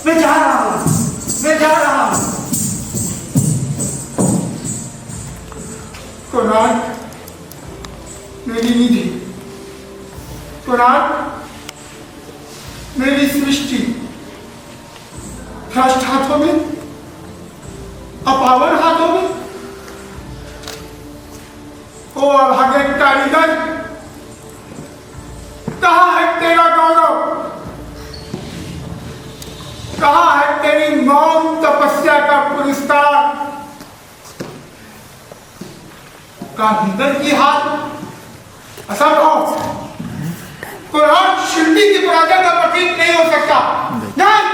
मैं जा रहा हूँ। कोणार्क, मेरी निधि, कोणार्क, मेरी सृष्टि भ्रष्ट हाथों में, अपावन हाथों में। ओ अभागे कारीगर, कहाँ है तेरा गौरव? कहाँ है तेरी मौन तपस्या का पुरस्कार? कारीगर की हाथ असंभव। कोणार्क शिल्पी की पराजय का प्रतीक नहीं हो सकता। नहीं,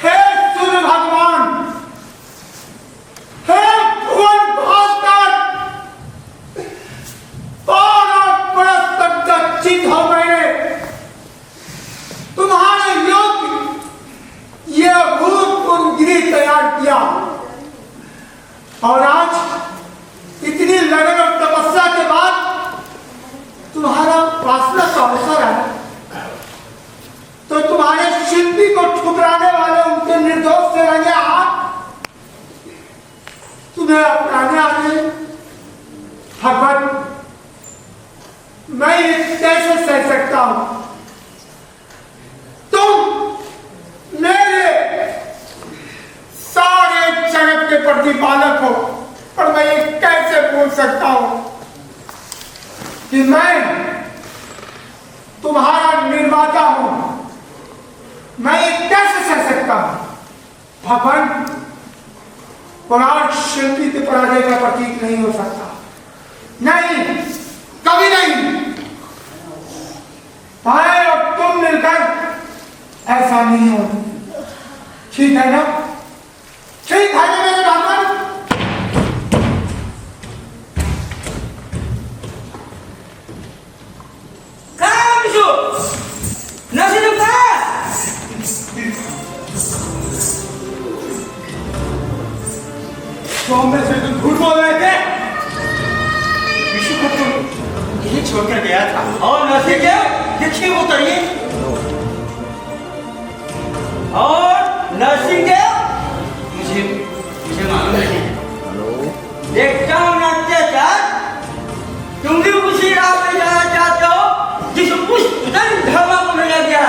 हे सूर्य भगवान, हे भुवन भास्कर, 12 बरस तक चर्चित हो गए तुम्हारे योग ये अभूतपूर्व गिरी तैयार किया, और आज इतनी लगन और तपस्या के बाद तुम्हारा वासना का अवसर है, तो तुम्हारे शिल्पी को ठुकराने वाले उनके निर्दोष से रंगे हाथ तुम्हें अपनाने आ गए। भगवान, मैं ये कैसे सह सकता हूं? तुम मेरे सारे जगत के प्रतिपालक हो, और मैं ये कैसे बोल सकता हूं कि मैं तुम्हारा निर्माता हूं? मैं ये कैसे सह सकता हूं? भगवान, कोणार्क शिल्पी के पराजय का प्रतीक नहीं हो सकता। नहीं, कभी नहीं। मैं और तुम मिलकर ऐसा नहीं हो। ठीक है ना? ठीक है ना मेरे भगवान? में से तुम झूठ बोल रहे थे। विष्णु को तुम यही छोड़कर गया था, और नरसिंहदेव देखिए वो उतरिए, और नरसिंहदेव मुझे मालूम नहीं, देखता हूं अत्याचार तुम भी उसी राह पे जाना चाहते हो जिस पुष्टन धर्मा को भेजा गया,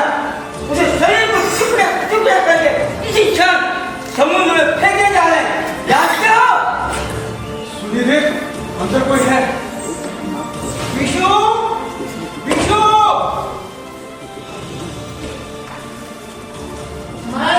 उसे शरीर को टुकड़े टुकड़े करके इसी क्षण समुद्र में फेंके जा रहे हैं। जानते हो? सुनिए देख, अंदर कोई है। विष्णु, विष्णु, मैं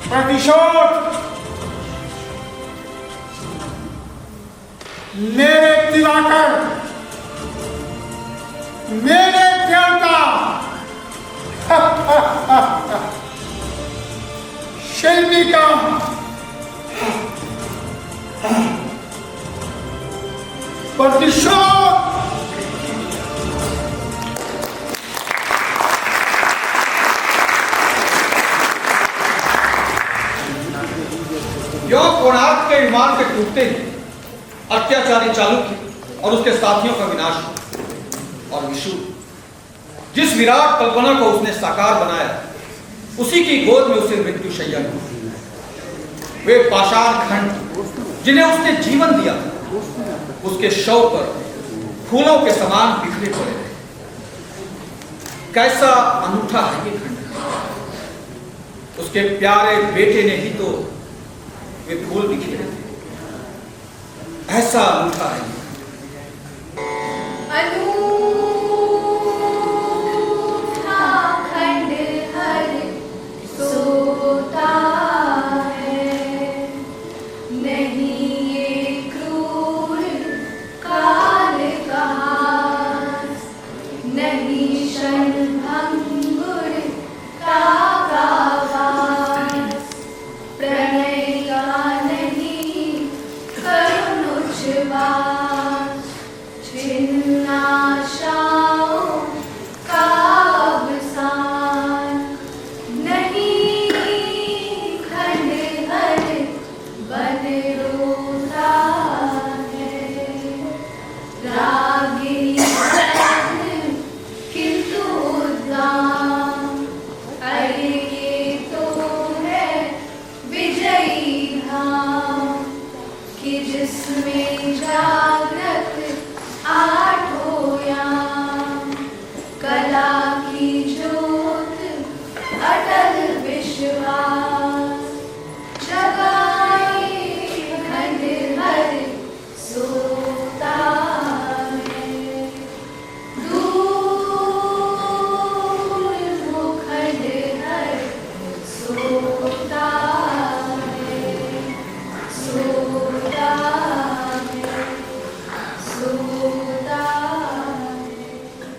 प्रतिशोध मेरे दिवाकर, मेरे देवता शिल्पी का प्रतिशोध। यो कोणार्क के विमान के टूटते ही अत्याचारी चालुक्य और उसके साथियों का विनाश हुआ और विशु जिस विराट कल्पना को उसने साकार बनाया उसी की गोद में उसे मृत्यु शैया हुई। वे पाषाण खंड जिन्हें उसने जीवन दिया उसके शव पर फूलों के समान बिखरे पड़े थे। कैसा अनूठा है ये खंड। उसके प्यारे बेटे ने ही तो वे फूल बिखेरे थे। ऐसा अनूठा है अनूठा खंड हर सोता है, नहीं ये क्रूर काल का हास, नहीं क्षणभंगुर का वास, प्रणय का नहीं करुण उच्छ्वास, छिन्न आशाओं का अवसान, नहीं खंडहर बन रोता है, रागिनी किंतु उद्दाम, अरे ये तो है विजयी धाम कि जिसमें जागृत आठों याम, कला की ज्योत अटल विश्वास, जगाए खंडहर सोता है, दूर वो खंडहर सोता है, सोता है, सोता है।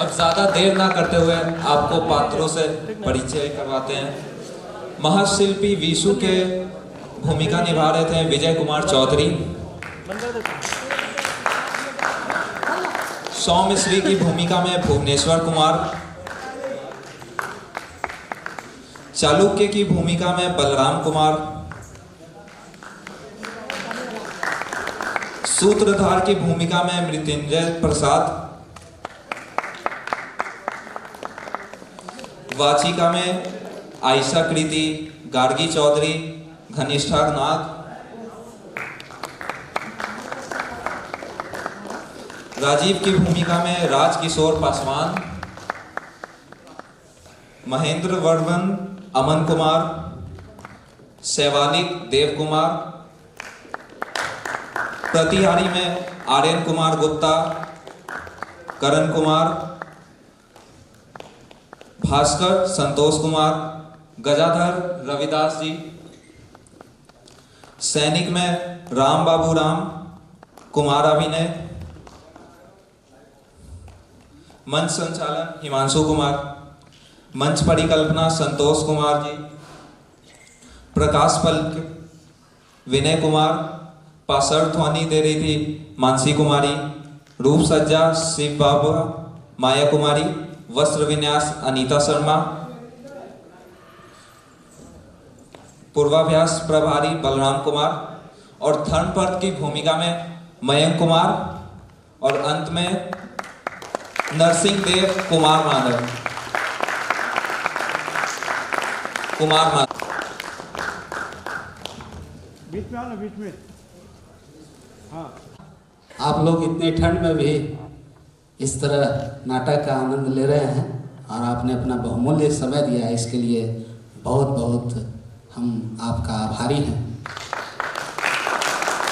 अब ज्यादा देर ना करते हुए आपको पात्रों से परिचय करवाते हैं। महाशिल्पी विशु के भूमिका निभा रहे थे विजय कुमार चौधरी। सौमिश्री की भूमिका में भुवनेश्वर कुमार। चालुक्य की भूमिका में बलराम कुमार। सूत्रधार की भूमिका में मृत्युंजय प्रसाद। वाचिका में आयशा कृति, गार्गी चौधरी, घनिष्ठा नाग। राजीव की भूमिका में राजकिशोर पासवान। महेंद्र वर्मन अमन कुमार। शैवालिक देव कुमार। प्रतिहारी में आर्यन कुमार गुप्ता, करण कुमार, भास्कर संतोष कुमार, गजाधर रविदास जी। सैनिक में राम बाबू राम, कुमार अभिनय। मंच संचालन हिमांशु कुमार। मंच परिकल्पना संतोष कुमार जी। प्रकाश पलक विनय कुमार। पासर ध्वनि दे रही थी मानसी कुमारी। रूप सज्जा शिव बाबू माया कुमारी। वस्त्र विन्यास अनीता शर्मा। पूर्वाभ्यास प्रभारी बलराम कुमार और धर्मपद की भूमिका में मयंक कुमार और अंत में नरसिंह देव कुमार माधव। बीच में आओ ना, बीच में। हाँ, आप लोग इतनी ठंड में भी इस तरह नाटक का आनंद ले रहे हैं और आपने अपना बहुमूल्य समय दिया है, इसके लिए बहुत बहुत हम आपका आभारी हैं।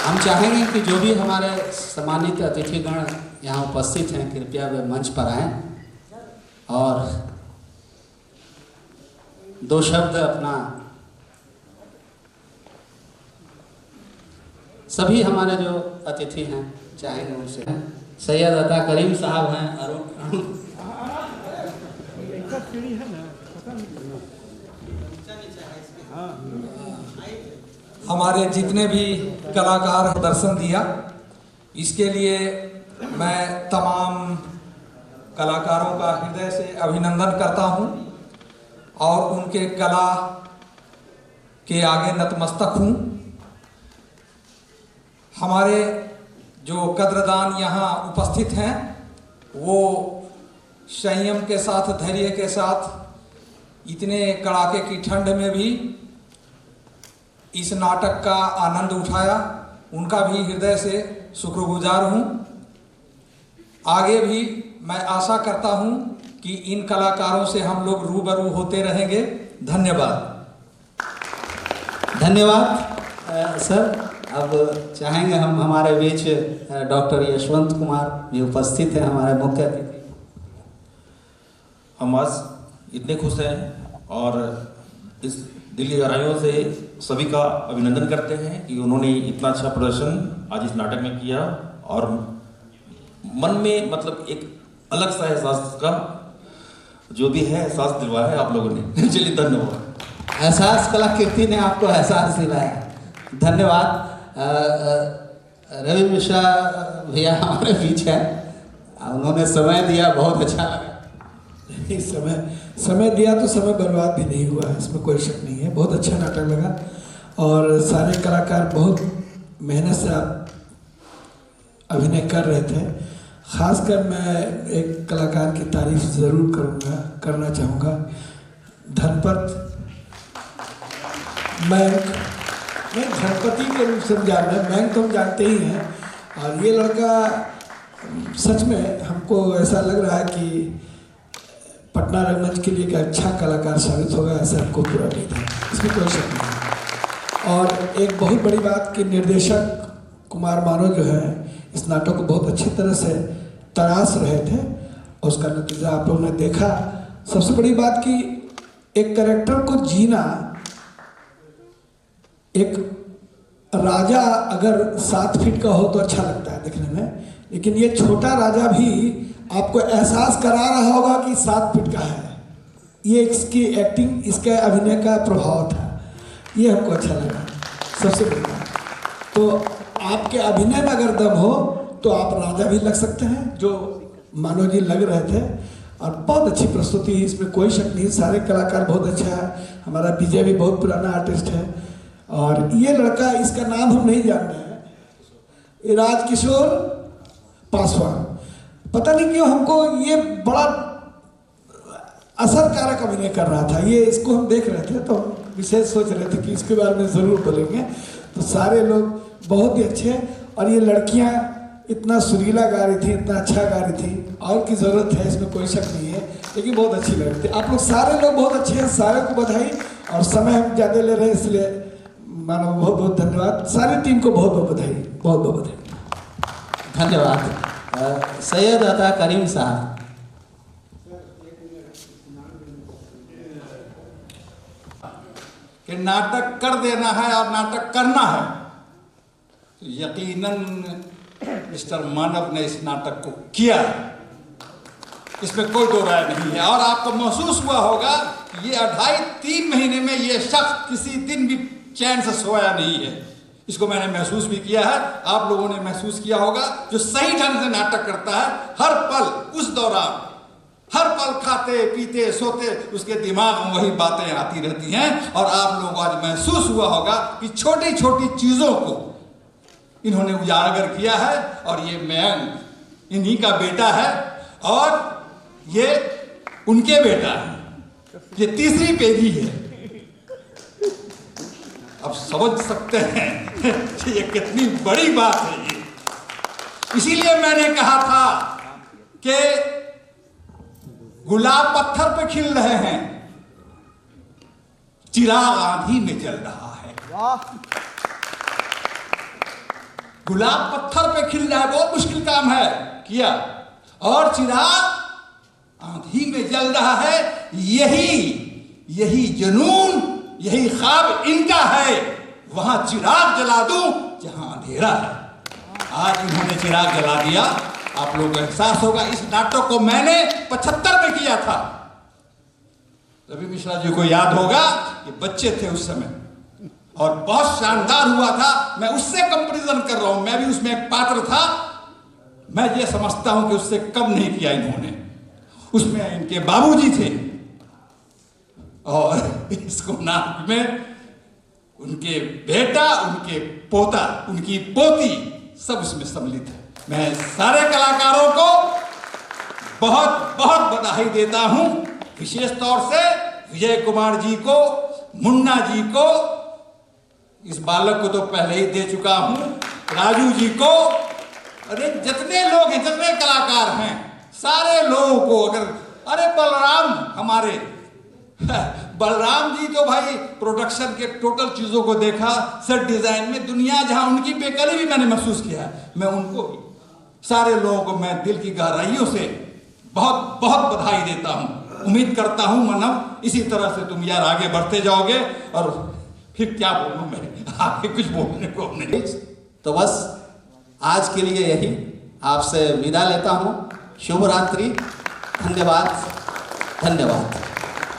हम चाहेंगे कि जो भी हमारे सम्मानित अतिथिगण यहाँ उपस्थित हैं कृपया वे मंच पर आएं और दो शब्द अपना सभी हमारे जो अतिथि हैं चाहेंगे उनसे। सैयद अता करीम साहब हैं, अरुण हमारे जितने भी कलाकार प्रदर्शन दिया, इसके लिए मैं तमाम कलाकारों का हृदय से अभिनंदन करता हूं और उनके कला के आगे नतमस्तक हूं। हमारे जो कद्रदान यहाँ उपस्थित हैं वो संयम के साथ, धैर्य के साथ इतने कड़ाके की ठंड में भी इस नाटक का आनंद उठाया, उनका भी हृदय से शुक्रगुजार हूँ। आगे भी मैं आशा करता हूँ कि इन कलाकारों से हम लोग रूबरू होते रहेंगे। धन्यवाद। धन्यवाद सर। अब चाहेंगे हम हमारे बीच डॉक्टर यशवंत कुमार भी उपस्थित हैं, हमारे मुख्य अतिथि। हम आज इतने खुश हैं और इस दिल की गहराइयों से सभी का अभिनंदन करते हैं कि उन्होंने इतना अच्छा प्रदर्शन आज इस नाटक में किया और मन में मतलब एक अलग सा एहसास का जो भी है एहसास दिलवाया है आप लोगों ने। चलिए धन्यवाद। एहसास कलाकृति ने आपको एहसास दिलाया, धन्यवाद। रवि मिश्रा भैया हमारे बीच है, उन्होंने समय दिया, बहुत अच्छा लगा। समय दिया तो समय बर्बाद भी नहीं हुआ है, इसमें कोई शक नहीं है। बहुत अच्छा नाटक लगा और सारे कलाकार बहुत मेहनत से अभिनय कर रहे थे। खासकर मैं एक कलाकार की तारीफ ज़रूर करना चाहूँगा, धनपत। मैं धनपति के रूप से जान रहे हैं, मैं तो हम जानते ही हैं। और ये लड़का सच में हमको ऐसा लग रहा है कि पटना रंगमंच के लिए एक अच्छा कलाकार साबित होगा, ऐसा हमको पूरा उम्मीद है, इसमें कोई शक नहीं है। और एक बहुत बड़ी बात कि निर्देशक कुमार मानो जो है इस नाटक को बहुत अच्छी तरह से तराश रहे थे और उसका नतीजा आप लोगों ने देखा। सबसे बड़ी बात कि एक कैरेक्टर को जीना, एक राजा अगर 7 फीट का हो तो अच्छा लगता है देखने में, लेकिन ये छोटा राजा भी आपको एहसास करा रहा होगा कि 7 फीट का है। ये इसकी एक्टिंग, इसके अभिनय का प्रभाव था, ये हमको अच्छा लगा सबसे बड़ी बात। तो आपके अभिनय में अगर दम हो तो आप राजा भी लग सकते हैं, जो मानो जी लग रहे थे। और बहुत अच्छी प्रस्तुति, इसमें कोई शक नहीं। सारे कलाकार बहुत अच्छा है। हमारा विजय भी बहुत पुराना आर्टिस्ट है और ये लड़का, इसका नाम हम नहीं जान रहे हैं, ये राजकिशोर पासवान। पता नहीं क्यों हमको ये बड़ा असरकारक अभिनय कर रहा था। ये इसको हम देख रहे थे तो विशेष सोच रहे थे कि इसके बारे में ज़रूर बोलेंगे। तो सारे लोग बहुत ही अच्छे, और ये लड़कियां इतना सुरीला गा रही थी, इतना अच्छा गा रही थी, और की ज़रूरत है इसमें कोई शक नहीं है, लेकिन बहुत अच्छी लग रही थी। आप लोग सारे लोग बहुत अच्छे हैं, सारे को बधाई। और समय हम ज़्यादा ले रहे हैं इसलिए मानो बहुत बहुत धन्यवाद। सारी टीम को बहुत बहुत बधाई, बहुत बहुत बधाई। धन्यवाद। सैयद अता करीम साहब। कि नाटक कर देना है और नाटक करना है, तो यकीनन मिस्टर मानव ने इस नाटक को किया, इसमें कोई दो राय नहीं है। और आपको महसूस हुआ होगा ये 2.5-3 महीने में ये शख्स किसी दिन भी चैन से सोया नहीं है। इसको मैंने महसूस भी किया है, आप लोगों ने महसूस किया होगा। जो सही ढंग से नाटक करता है, हर पल उस दौरान, हर पल खाते पीते सोते उसके दिमाग में वही बातें आती रहती हैं। और आप लोगों को आज महसूस हुआ होगा कि छोटी छोटी चीज़ों को इन्होंने उजागर किया है। और ये मयंक इन्हीं का बेटा है और ये उनके बेटा है, ये तीसरी पीढ़ी है। अब समझ सकते हैं कि ये कितनी बड़ी बात है ये। इसीलिए मैंने कहा था कि गुलाब पत्थर पे खिल रहे हैं, चिराग आंधी में जल रहा है। गुलाब पत्थर पे खिल रहा है, बहुत मुश्किल काम है किया, और चिराग आंधी में जल रहा है। यही यही जुनून, यही ख्वाब इनका है, वहां चिराग जला दूं जहां अंधेरा है। आज इन्होंने चिराग जला दिया। आप लोगों को एहसास होगा, इस नाटक को मैंने 75 में किया था। रवि मिश्रा जी को याद होगा, ये बच्चे थे उस समय और बहुत शानदार हुआ था। मैं उससे कंपैरिजन कर रहा हूं, मैं भी उसमें एक पात्र था। मैं ये समझता हूं कि उससे कम नहीं किया इन्होंने। उसमें इनके बाबूजी थे और इसको नाटक में उनके बेटा, उनके पोता, उनकी पोती सब उसमें सम्मिलित है। मैं सारे कलाकारों को बहुत बहुत बधाई देता हूं, विशेष तौर से विजय कुमार जी को, मुन्ना जी को, इस बालक को तो पहले ही दे चुका हूं, राजू जी को, अरे जितने लोग हैं, जितने कलाकार हैं, सारे लोगों को। अगर अरे बलराम, हमारे बलराम जी तो भाई प्रोडक्शन के टोटल चीजों को देखा, सेट डिजाइन में दुनिया जहां उनकी बेकली भी मैंने महसूस किया है। मैं उनको भी, सारे लोगों को मैं दिल की गहराइयों से बहुत बहुत बधाई देता हूं। उम्मीद करता हूं मानव इसी तरह से तुम यार आगे बढ़ते जाओगे। और फिर क्या बोलूं मैं, आगे कुछ बोलने को नहीं। तो बस आज के लिए यही, आपसे विदा लेता हूं। शुभ रात्रि। धन्यवाद, धन्यवाद।